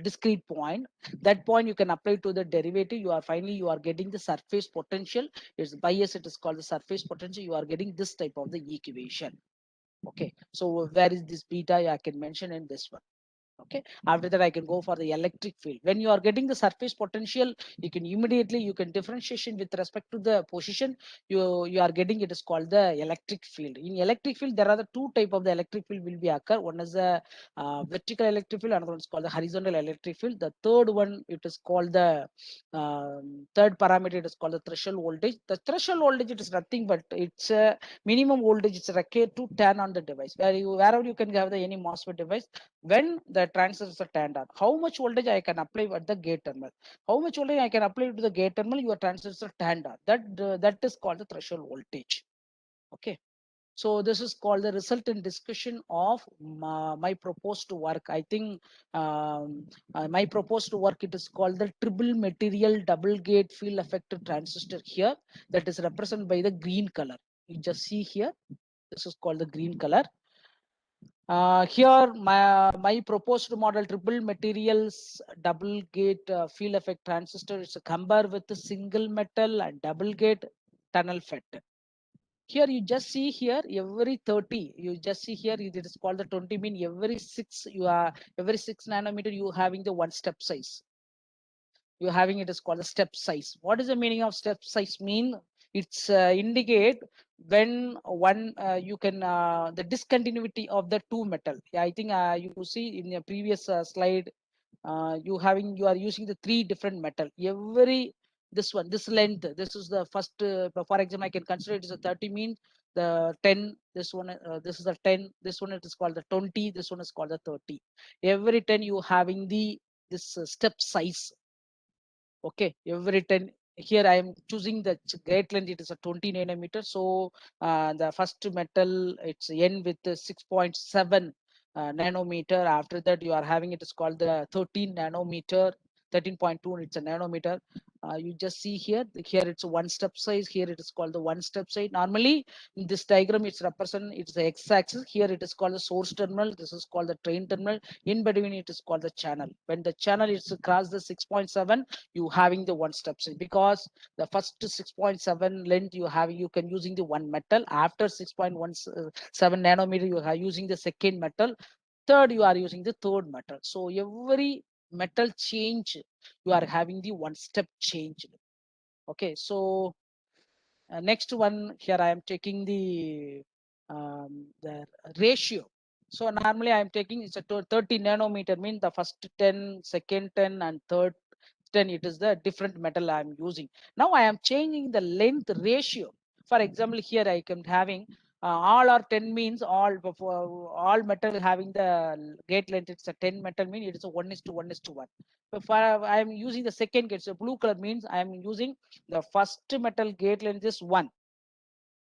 discrete point. That point you can apply to the derivative. You are getting the surface potential. It's bias, it is called the surface potential. You are getting this type of the equation. Okay, so where is this beta? I can mention in this one. Okay, after that I can go for the electric field. When you are getting the surface potential, you can immediately you can differentiation with respect to the position you are getting. It is called the electric field. In electric field there are the two type of the electric field will be occur. One is the vertical electric field, another one is called the horizontal electric field. The third one it is called the third parameter, it is called the threshold voltage. The threshold voltage, it is nothing but it's a minimum voltage. It's required to turn on the device. Wherever you can have the any MOSFET device, when the transistors are turned on, how much voltage I can apply at the gate terminal, how much voltage I can apply to the gate terminal, your transistor turned on. That is called the threshold voltage. Okay, so this is called the resultant discussion of my proposed work. I think my proposed work, it is called the triple material double gate field effect transistor here, that is represented by the green color. You just see here, this is called the green color. Here, my proposed model triple materials double gate field effect transistor is a compare with the single metal and double gate tunnel FET. Here you just see here every 30, you just see here it is called the 20, mean every 6 you are every 6 nanometer you having the one step size. You're having it is called the step size. What is the meaning of step size mean? It's indicate when one you can the discontinuity of the two metal. Yeah, I think you see in your previous slide you are using the three different metal. Every this one, this length, this is the first. For example, I can consider it as a 30 means the 10. This one, this is a 10. This one it is called the 20. This one is called the 30. Every 10 you having the this step size. Okay, every 10. Here I am choosing the gate length, it is a 20 nanometer. So the first metal it's N with the 6.7 nanometer. After that you are having it is called the 13 nanometer, 13.2, it's a nanometer. You just see here it's a one step size. Here it is called the one step size. Normally in this diagram it's represent, it's the x-axis. Here it is called the source terminal, this is called the drain terminal. In between it is called the channel. When the channel is across the 6.7, you having the one step size, because the first 6.7 length you have, you can using the one metal. After 6.17 nanometer you are using the second metal. Third you are using the third metal. So every metal change you are having the one step change. Okay, so next one here I am taking the ratio. So normally I am taking it's a 30 nanometer, mean the first 10, second 10 and third 10, it is the different metal I am using. Now I am changing the length ratio. For example, here I am having all or 10 means all metal having the gate length, it's a 10 metal mean it is a 1:1:1. If I am using the second gate, so blue color means I am using the first metal gate length is 1.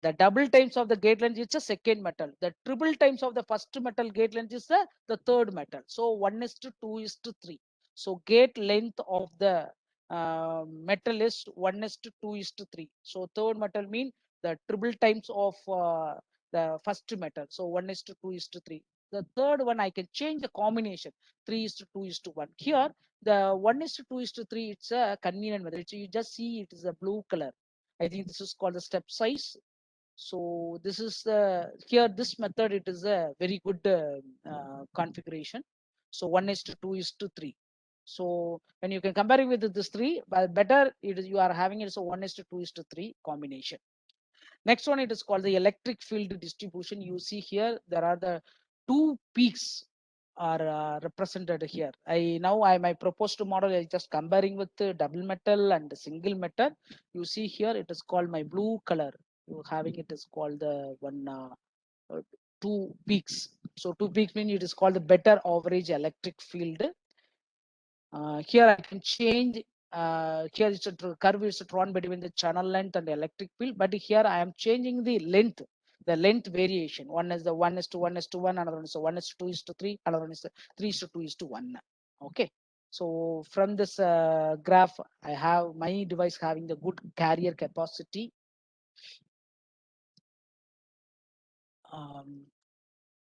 The double times of the gate length is the second metal. The triple times of the first metal gate length is the third metal. So 1:2:3. So gate length of the metal is 1:2:3. So third metal mean the triple times of the first metal. So 1:2:3. The third one I can change the combination 3:2:1. Here the 1:2:3 it's a convenient method. So you just see it is a blue color. I think this is called the step size. So this is here this method, it is a very good configuration. So 1:2:3. So when you can compare it with this three, but better it is you are having it so 1:2:3 combination. Next one, it is called the electric field distribution. You see here there are the two peaks are represented here. My proposed model is just comparing with the double metal and the single metal. You see here it is called my blue color. You having it is called the one uh, two peaks. So two peaks mean it is called the better average electric field. Here I can change. Here is a curve is drawn between the channel length and the electric field, but here I am changing the length variation. One is the 1:1:1, another one is the 1:2:3, another one is the 3:2:1. Okay. So from this graph, I have my device having the good carrier capacity.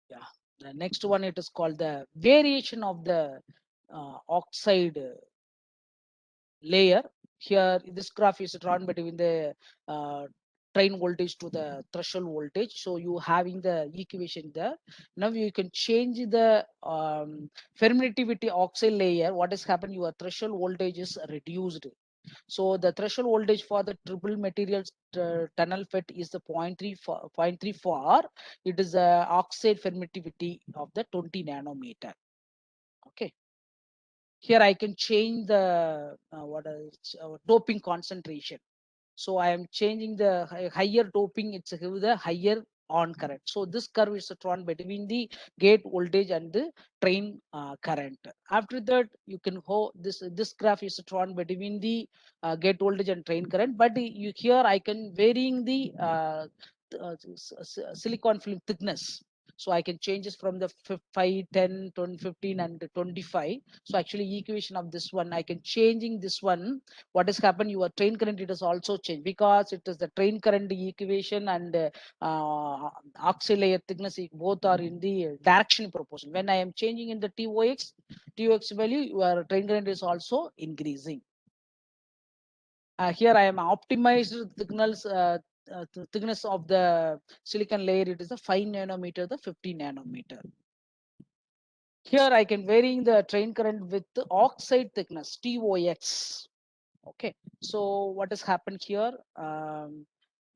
Yeah. The next one, it is called the variation of the oxide layer. Here this graph is drawn between the uh, drain voltage to the threshold voltage. So you having the equation there. Now you can change the permittivity oxide layer. What has happened, your threshold voltage is reduced. So the threshold voltage for the triple materials tunnel FET is the 0.34. It is a oxide permittivity of the 20 nanometer. Okay. Here I can change the doping concentration. So I am changing the higher doping, it's give the higher on current. So this curve is drawn between the gate voltage and the drain current. After that, you can this graph is drawn between the gate voltage and drain current. But you here I can varying the silicon film thickness. So I can change this from the 5, 10, 20, 15 and 25. So actually equation of this one, I can changing this one. What has happened, your train current, it has also changed because it is the train current equation and axial layer thickness, both are in the direction proportion. When I am changing in the TOX value, your train current is also increasing. Here I am optimized thickness of the silicon layer. It is a 5 nanometer, the 50 nanometer. Here I can varying the train current with the oxide thickness, TOX. Okay, so what has happened here?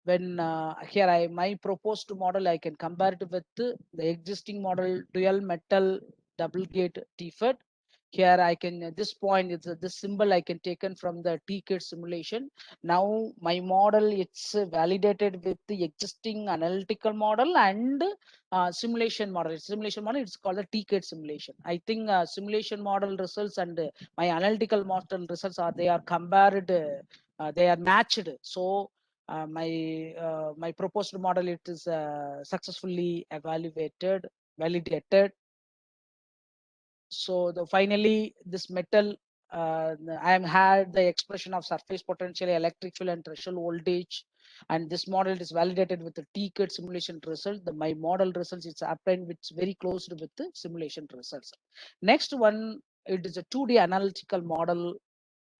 When here my proposed model, I can compare it with the existing model, dual metal double gate TFET. Here I can at this point, it's this symbol I can taken from the TKIT simulation. Now my model, it's validated with the existing analytical model and simulation model. Simulation model, it's called the TKIT simulation. I think simulation model results and my analytical model results are, they are compared, they are matched. So my proposed model, it is successfully evaluated, validated. So finally this metal, I am had the expression of surface potential, electric field and threshold voltage, and this model is validated with the TKIT simulation result. My model results, it's obtained with very close with the simulation results. Next one, it is a 2D analytical model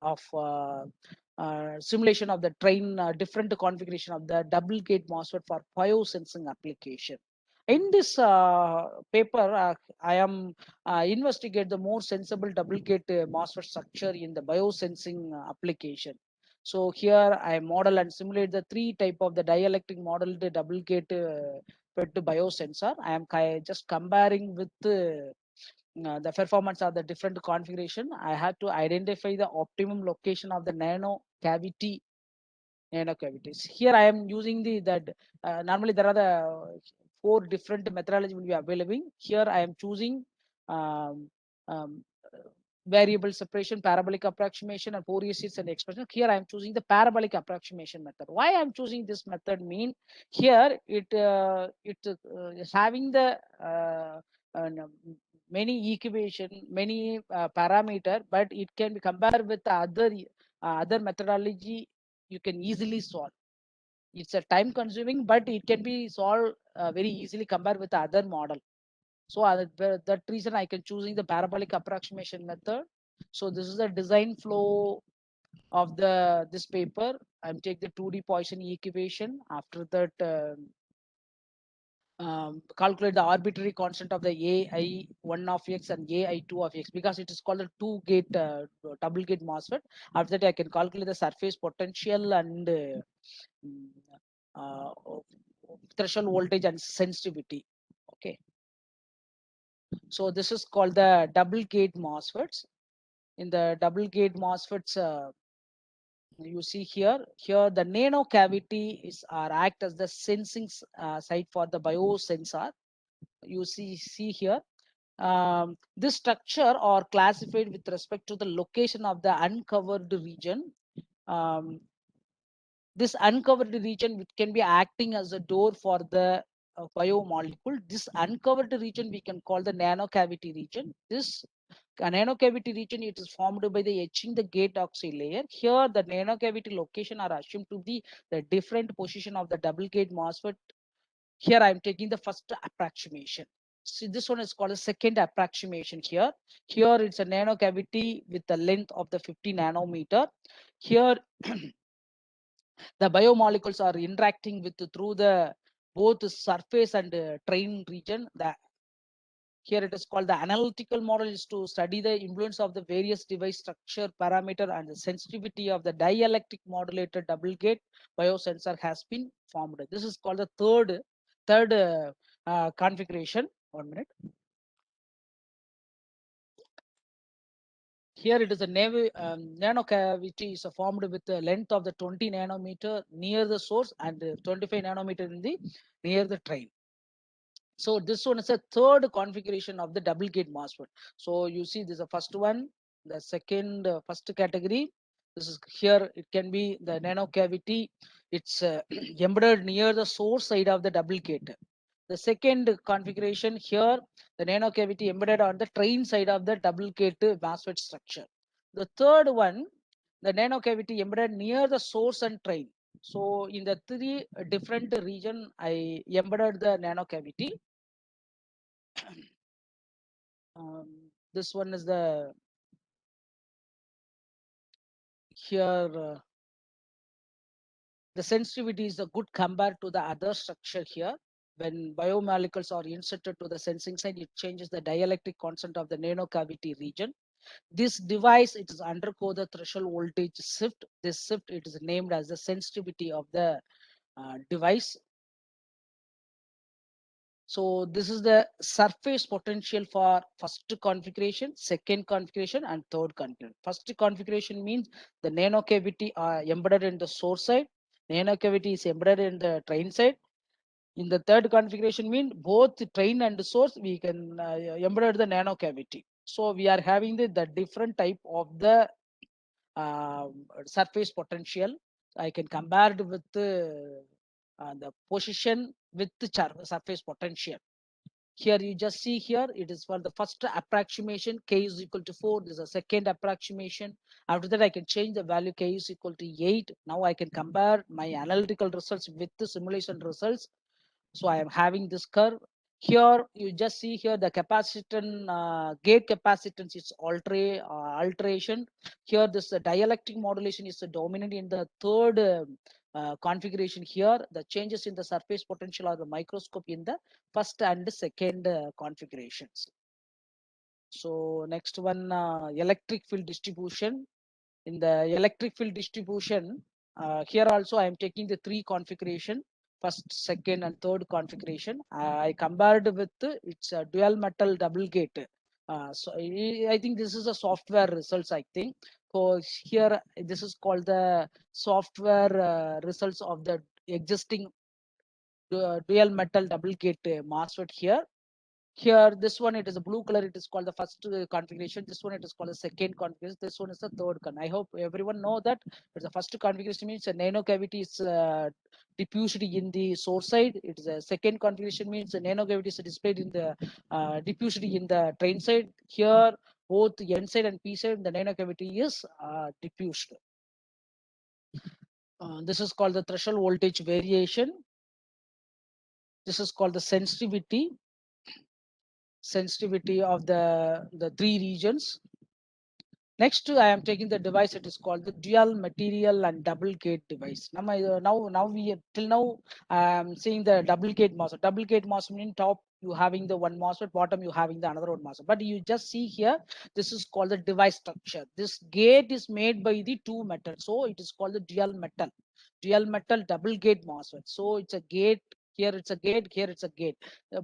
of simulation of the train, different configuration of the double gate MOSFET for biosensing application. In this paper, I am investigate the more sensible double gate MOSFET structure in the biosensing application. So here I model and simulate the 3 type of the dielectric model, the double gate fed biosensor. I am just comparing with the performance of the different configuration. I had to identify the optimum location of the nano cavities. Here I am using that normally there are the 4 different methodology will be available. Here I am choosing um, um, variable separation, parabolic approximation, and Fourier series and expression. Here I am choosing the parabolic approximation method. Why I am choosing this method mean, here it is having the many equation, many parameter, but it can be compared with the other methodology. You can easily solve. It's a time consuming, but it can be solved very easily compared with the other model. So that reason I can choosing the parabolic approximation method. So this is the design flow of this paper. I'm take the 2D Poisson equation. After that, calculate the arbitrary constant of the AI1 of x and AI2 of x, because it is called a 2-gate double gate MOSFET. After that, I can calculate the surface potential and mm, uh, threshold voltage and sensitivity. Okay, so this is called the double gate MOSFETs. In the double gate MOSFETs, you see here the nano cavity is act as the sensing site for the biosensor. You see here, this structure are classified with respect to the location of the uncovered region. Um, this uncovered region, which can be acting as a door for the biomolecule. This uncovered region we can call the nanocavity region. This nanocavity region, it is formed by the etching the gate oxide layer. Here the nanocavity location are assumed to be the different position of the double gate MOSFET. Here I am taking the first approximation. See, this one is called a second approximation here. Here it's a nanocavity with the length of the 50 nanometer. Here the biomolecules are interacting with through the both surface and train region. Here it is called the analytical model is to study the influence of the various device structure parameter and the sensitivity of the dielectric modulated double gate biosensor has been formed. This is called the third configuration. 1 minute. Here it is a nano cavity is formed with the length of the 20 nanometer near the source and 25 nanometer in the near the train. So this one is a third configuration of the double gate MOSFET. So you see this is the first one, the second first category. This is here, it can be the nano cavity. It's embedded near the source side of the double gate. The second configuration here, the nano cavity embedded on the train side of the double gate MOSFET structure. The third one, the nano cavity embedded near the source and train. So in the three different region, I embedded the nano cavity. This one is the here the sensitivity is good compared to the other structure here. When biomolecules are inserted to the sensing side, it changes the dielectric constant of the nano cavity region. This device, it is undergo the threshold voltage shift. This shift, it is named as the sensitivity of the device. So this is the surface potential for first configuration, second configuration, and third configuration. First configuration means the nano cavity are embedded in the source side. Nano cavity is embedded in the train side. In the third configuration means both the train and the source we can embed the nano cavity. So we are having the different type of the surface potential. I can compare it with the position with the surface potential. Here you just see here, it is for the first approximation, k is equal to 4. This is a second approximation. After that, I can change the value k is equal to 8. Now I can compare my analytical results with the simulation results. So I am having this curve. Here you just see here the capacitance, gate capacitance is alteration. Here this dielectric modulation is dominant in the third configuration. Here the changes in the surface potential are the microscope in the first and second configurations. So next one, electric field distribution. In the electric field distribution, here also I am taking the three configuration, first, second, and third configuration. I compared with its dual metal double gate. So I think this is a software results, I think. So here, this is called the software results of the existing dual metal double gate MOSFET here. Here, this one, it is a blue color. It is called the first configuration. This one, it is called the second configuration. This one is the third one. I hope everyone know that the first configuration means a nano cavity is diffused in the source side. It is a second configuration means the nano cavity is displayed in the diffused in the train side. Here, both the N side and P side, the nano cavity is diffused. This is called the threshold voltage variation. This is called the sensitivity of the three regions. Next, I am taking the device. It is called the dual material and double gate device. Now we till now I am seeing the double gate MOSFET. Double gate MOSFET means top you having the one MOSFET, bottom you having the another one MOSFET. But you just see here, this is called the device structure. This gate is made by the two metal, so it is called the dual metal double gate MOSFET. So it's a gate. Here it's a gate. Here it's a gate.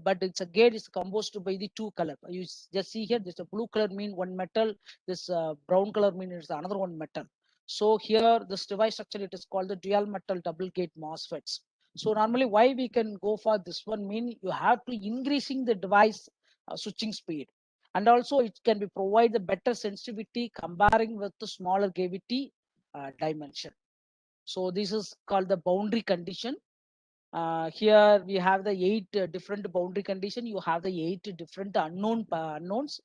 But it's a gate is composed by the two color. You just see here. This a blue color mean one metal. This brown color means another one metal. So here this device structure, it is called the dual metal double gate MOSFETs. So normally why we can go for this one mean you have to increasing the device switching speed, and also it can be provide the better sensitivity comparing with the smaller cavity dimension. So this is called the boundary condition. Here we have the 8 different boundary condition. You have the 8 different unknowns.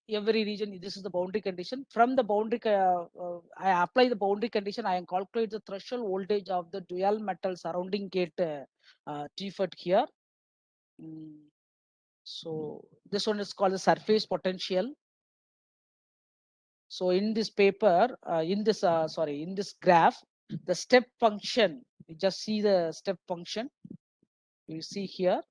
Every region, this is the boundary condition. From the boundary, I apply the boundary condition. I calculate the threshold voltage of the dual metal surrounding gate TFET here. So this one is called the surface potential. So in this paper, in this graph, the step function, you just see the step function. You see here.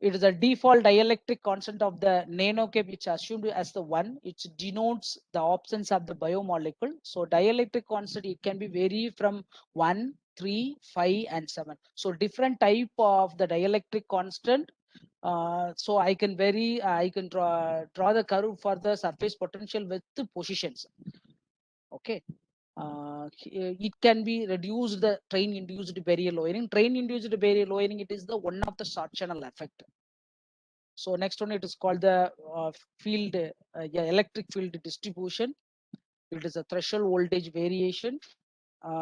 It is a default dielectric constant of the nanocap, which assumed as the 1. It denotes the absence of the biomolecule. So dielectric constant, it can be vary from 1, 3, 5, and 7. So different type of the dielectric constant. So I can draw the curve for the surface potential with the positions. Okay. It can be reduced the train induced barrier lowering. Train induced barrier lowering, it is the one of the short channel effect. So next one, it is called the electric field distribution. It is a threshold voltage variation.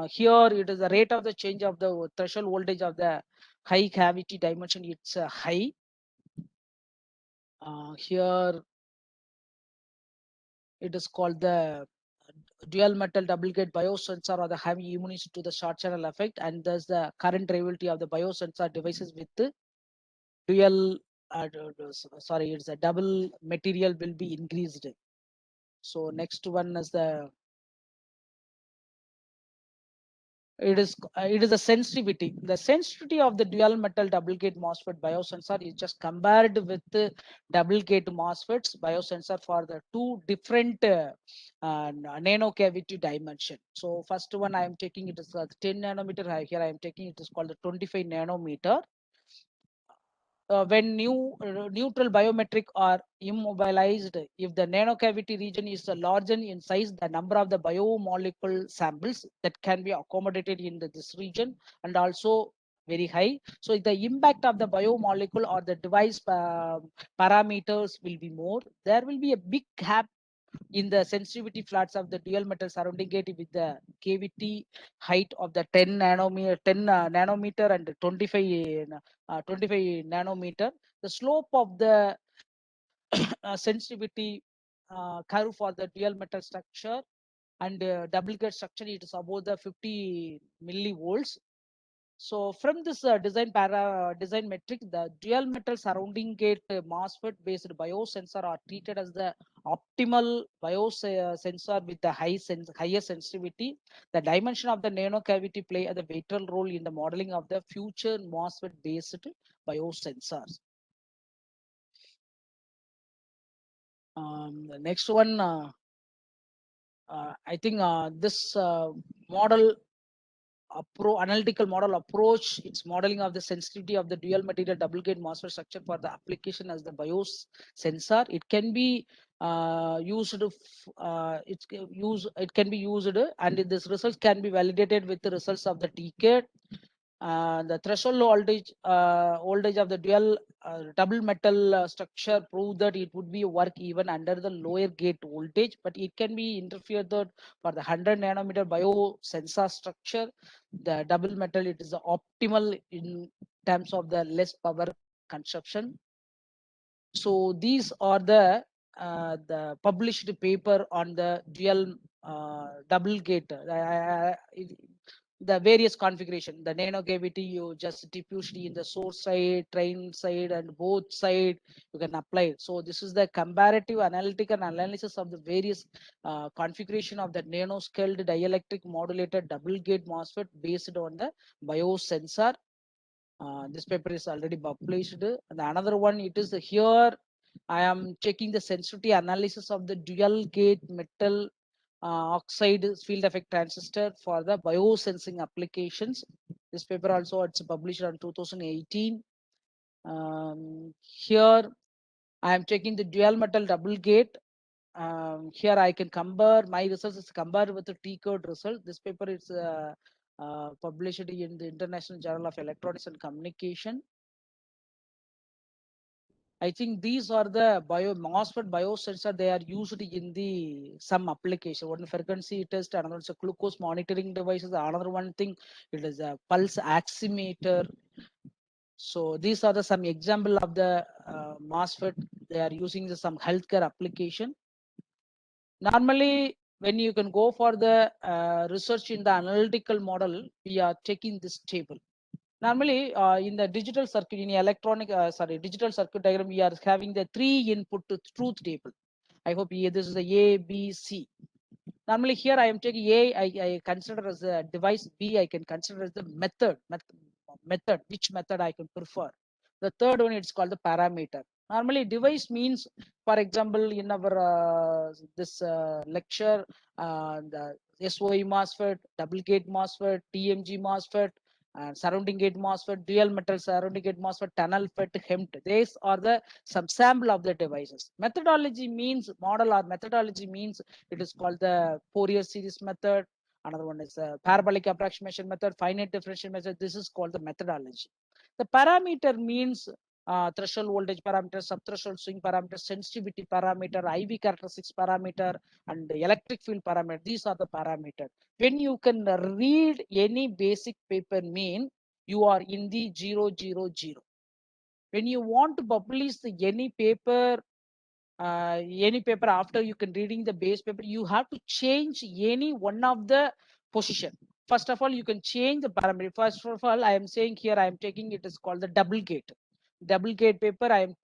Here it is the rate of the change of the threshold voltage of the high cavity dimension. It's high. Here it is called the dual metal double gate biosensor or the heavy immunity to the short channel effect, and thus the current reliability of the biosensor devices with the dual sorry, it's a double material will be increased. So next one is the it is the sensitivity. The sensitivity of the dual metal double gate MOSFET biosensor is just compared with the double gate MOSFETs biosensor for the two different nano cavity dimension. So first one I am taking it is 10 nanometer. Here I am taking it is called the 25 nanometer. When neutral biometric are immobilized, if the nanocavity region is larger in size, the number of the biomolecule samples that can be accommodated in this region and also very high. So the impact of the biomolecule or the device parameters will be more. There will be a big gap in the sensitivity flats of the dual metal surrounding gate with the cavity height of the 10 nanometer, 10 nanometer and 25 nanometer. The slope of the sensitivity curve for the dual metal structure and double gate structure, it is above the 50 millivolts. So from this design metric, the dual metal surrounding gate MOSFET based biosensor are treated as the optimal biosensor with the higher sensitivity. The dimension of the nano cavity play a vital role in the modeling of the future MOSFET based biosensors. The next one, I think this model analytical model approach, its modeling of the sensitivity of the dual material double gate MOSFET structure for the application as the BIOS sensor. It can be used. It can be used, and this results can be validated with the results of the TCAD. The threshold voltage of the dual double metal structure proved that it would be work even under the lower gate voltage, but it can be interfered for the 100 nanometer biosensor structure. The double metal, it is optimal in terms of the less power consumption. So these are the published paper on the dual double gate. The various configuration, the nano cavity, you just diffuse in the source side, drain side, and both side you can apply it. So this is the comparative analytical analysis of the various configuration of the nanoscaled dielectric modulated double gate MOSFET based on the biosensor. This paper is already published. And another one, it is here I am checking the sensitivity analysis of the dual gate metal oxide field effect transistor for the biosensing applications. This paper also it's published in 2018. Here I am checking the dual metal double gate. Here I can compare my results is compared with the TCAD result. This paper is published in the International Journal of Electronics and Communication. I think these are the MOSFET biosensor. They are used in the some application. One frequency test, another is a glucose monitoring devices. Another one thing, it is a pulse oximeter. So these are the some example of the MOSFET. They are using some healthcare application. Normally, when you can go for the research in the analytical model, we are taking this table. Normally, in the digital circuit, in digital circuit diagram, we are having the 3 input to truth table. I hope this is the A, B, C. Normally, here I am taking A, I consider as a device. B, I can consider as the method, which method I can prefer. The third one, it's called the parameter. Normally, device means, for example, in our this lecture, the SOI MOSFET, double gate MOSFET, TMG MOSFET, surrounding gate MOSFET, dual metal surrounding gate MOSFET, tunnel FET, HEMT. These are the some sample of the devices. Methodology means model or methodology means it is called the Fourier series method. Another one is a parabolic approximation method, finite differential method. This is called the methodology. The parameter means threshold voltage parameter, sub-threshold swing parameter, sensitivity parameter, IV characteristics parameter, and electric field parameter. These are the parameters. When you can read any basic paper mean, you are in the 000. When you want to publish any paper after you can reading the base paper, you have to change any one of the position. First of all, you can change the parameter. First of all, I am saying here, I am taking it is called the double gate paper. I am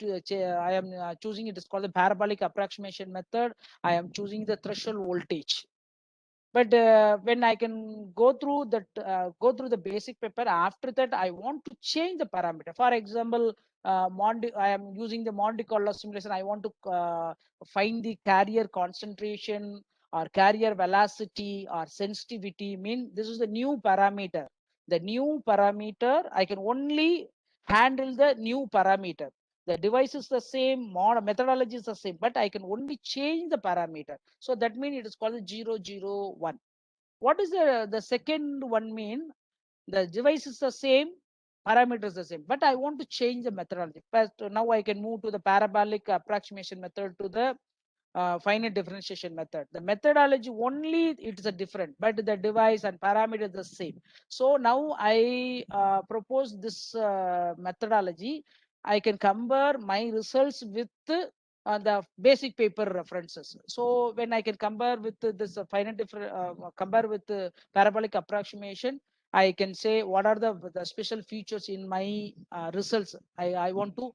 choosing it is called the parabolic approximation method. I am choosing the threshold voltage. But when I can go through the basic paper, after that I want to change the parameter. For example, I am using the Monte Carlo simulation. I want to find the carrier concentration or carrier velocity or sensitivity. Mean this is the new parameter. The new parameter, I can only handle the new parameter. The device is the same, methodology is the same, but I can only change the parameter. So that means it is called 001. What is the second one mean? The device is the same, parameter is the same, but I want to change the methodology. First, now I can move to the parabolic approximation method to the finite differentiation method. The methodology only it is a different, but the device and parameter is the same. So now I propose this methodology. I can compare my results with the basic paper references. So when I can compare with this finite compare with parabolic approximation, I can say what are the special features in my results. I want to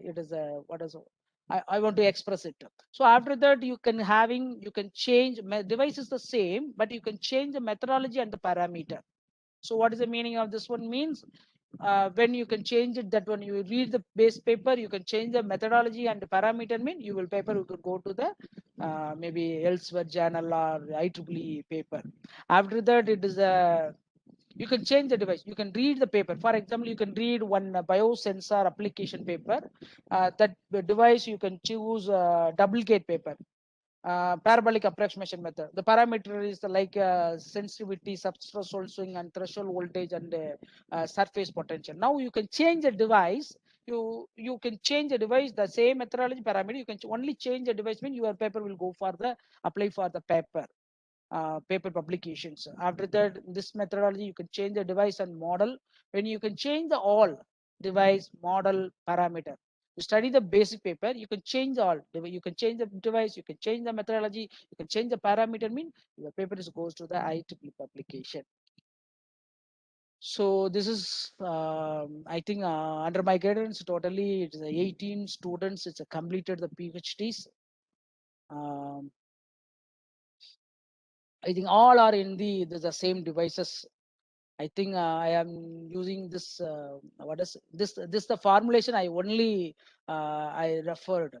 it is a what is I want to express it. So after that, you can change. Device is the same, but you can change the methodology and the parameter. So what is the meaning of this one means? When you can change it, that when you read the base paper, you can change the methodology and the parameter. Mean you could go to the maybe elsewhere journal or IEEE paper. After that, it is a you can change the device. You can read the paper. For example, you can read one biosensor application paper. That the device you can choose double gate paper. Parabolic approximation method. The parameter is like sensitivity, subthreshold swing, and threshold voltage and surface potential. Now you can change the device. You can change the device. The same methodology parameter. You can only change the device. Mean your paper will go for the apply for the paper publications. After that, this methodology, you can change the device and model. When you can change the all device, model, parameter. You study the basic paper, you can change all. You can change the device, you can change the methodology, you can change the parameter. Mean your paper goes to the IEEE publication. So this is, I think, under my guidance, totally it's 18 students. It's completed the PhDs. Um, I think all are in the same devices. I think I am using this. What is this? The formulation I only I referred.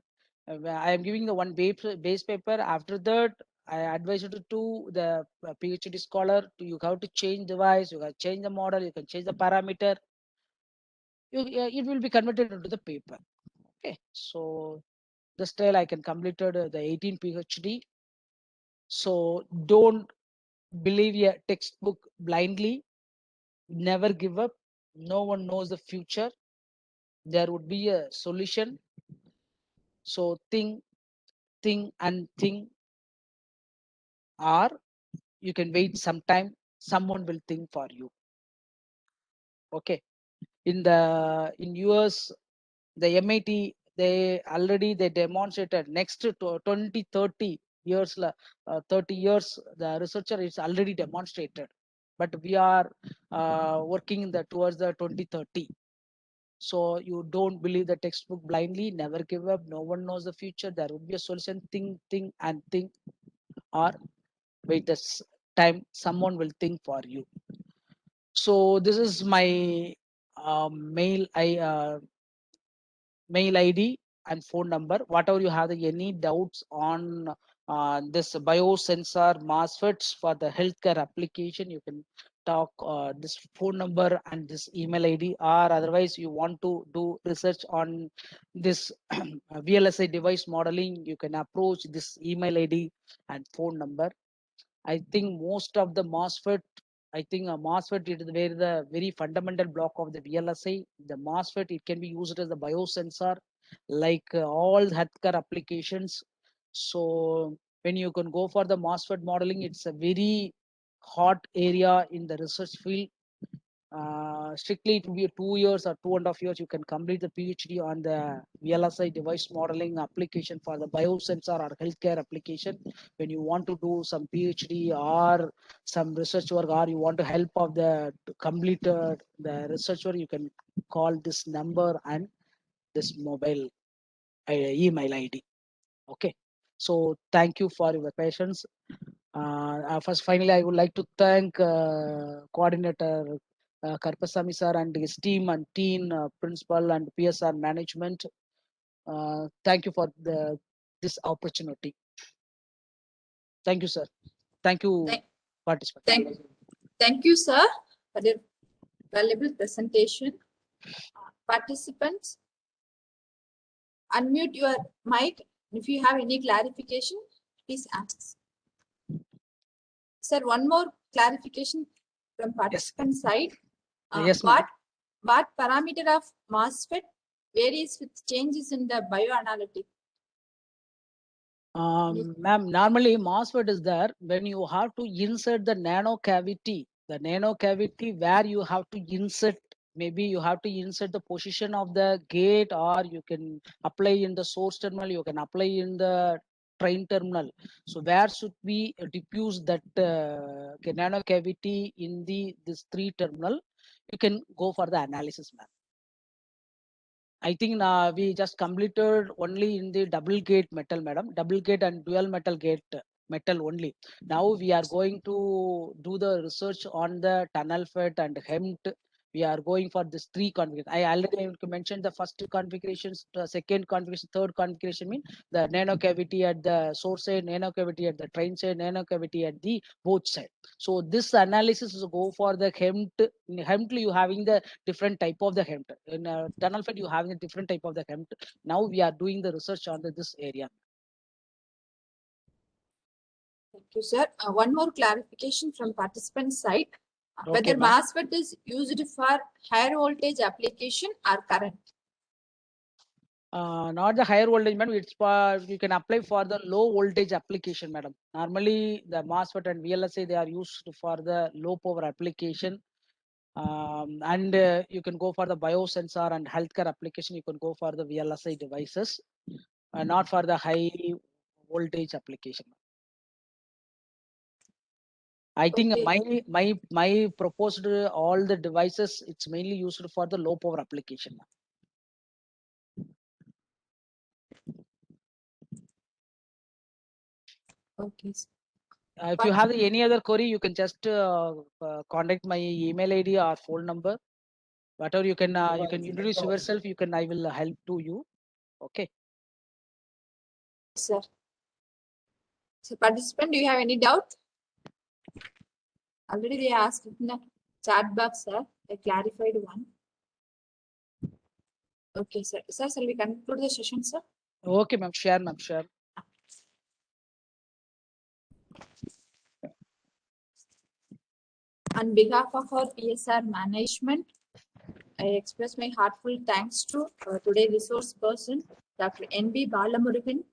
I am giving the one base paper. After that, I advise you to the PhD scholar. You have to change device. You have to change the model. You can change the parameter. It will be converted into the paper. Okay. So this style I can completed the 18 PhD. So don't believe a textbook blindly. Never give up. No one knows the future. There would be a solution. So think, and think, or you can wait some time. Someone will think for you. Okay. In US, the MIT, they demonstrated next to 20, 30 years, 30 years, the researcher is already demonstrated. But we are working towards the 2030. So you don't believe the textbook blindly. Never give up. No one knows the future. There will be a solution. Think, and think, or wait this time. Someone will think for you. So this is my mail ID and phone number. Whatever you have any doubts on this biosensor MOSFETs for the healthcare application, you can talk this phone number and this email ID, or otherwise you want to do research on this VLSI device modeling, you can approach this email ID and phone number. I think most of the MOSFET I think a MOSFET is where the very fundamental block of the VLSI. The MOSFET, it can be used as a biosensor, like all healthcare applications. So when you can go for the MOSFET modeling, it's a very hot area in the research field. Strictly it will be 2 years or 2.5 years. You can complete the PhD on the VLSI device modeling application for the biosensor or healthcare application. When you want to do some PhD or some research work, or you want to help of the complete the research work, you can call this number and this mobile email ID. Okay. So thank you for your patience. Finally, I would like to thank coordinator Karpasamy sir and his team and principal and PSR management. Thank you for this opportunity. Thank you, sir. Thank you, participants. Thank you, sir, for your valuable presentation. Participants, unmute your mic. If you have any clarification, please ask. Sir, one more clarification from participant side. Yes, what parameter of MOSFET varies with changes in the bioanalytic? Ma'am, normally MOSFET is there when you have to insert the nano cavity where you have to insert, maybe you have to insert the position of the gate, or you can apply in the source terminal, you can apply in the drain terminal. So where should we diffuse that nano cavity in this 3 terminal, you can go for the analysis, ma'am. I think we just completed only in the double gate metal, madam. Double gate and dual metal gate metal only. Now we are going to do the research on the tunnel FET and HEMT. We are going for this 3 configurations. I already mentioned the first 2 configurations, the second configuration, third configuration mean the nano cavity at the source side, nano cavity at the drain side, nano cavity at the both side. So this analysis is go for the HEMT. In HEMT, you having the different type of the HEMT. In tunnel FET, you having a different type of the HEMT. Now we are doing the research on this area. Thank you, sir. One more clarification from participant side. Okay, whether MOSFET is used for higher voltage application or current? Not the higher voltage, madam. It's for, you can apply for the low voltage application, madam. Normally, the MOSFET and VLSI, they are used for the low power application. And you can go for the biosensor and healthcare application. You can go for the VLSI devices, not for the high voltage application. I think my proposed all the devices, it's mainly used for the low power application. Okay. If you have any other query, you can just contact my email ID or phone number. Whatever you can introduce yourself. I will help to you. Okay. Sir. So participant, do you have any doubt? Already they asked in the chat box, sir. I clarified one. Okay, sir. Sir, shall we conclude the session, sir? Okay, ma'am. Share, ma'am. Share. On behalf of our PSR management, I express my heartfelt thanks to today's resource person, Dr. N.B. Balamurugan,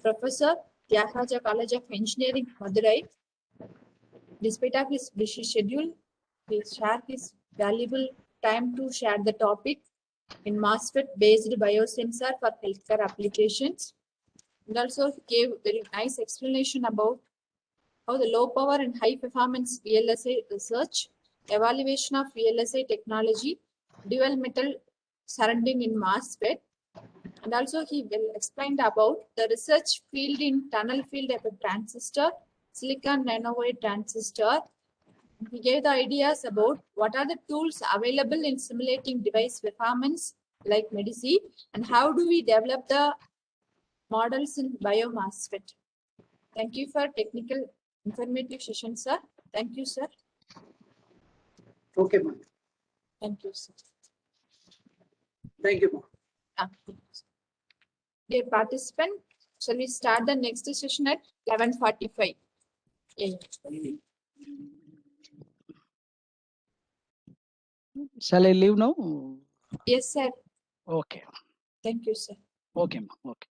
Professor, Tyagaraja College of Engineering, Madurai. Despite of his busy schedule, he shared his valuable time to share the topic in MOSFET-based biosensor for healthcare applications. And also he gave very nice explanation about how the low power and high performance VLSI research, evaluation of VLSI technology, dual metal surrounding in MOSFET, and also he will explain about the research field in tunnel field of a transistor, silicon nanowire transistor. He gave the ideas about what are the tools available in simulating device performance like MEDICI, and how do we develop the models in BioMOSFET. Thank you for technical informative session, sir. Thank you, sir. Okay, ma'am. Thank you, sir. Thank you, ma'am. Dear participant, shall we start the next session at 11:45? Yeah. Shall I leave now? Yes, sir. Okay. Thank you, sir. Okay, ma'am. Okay.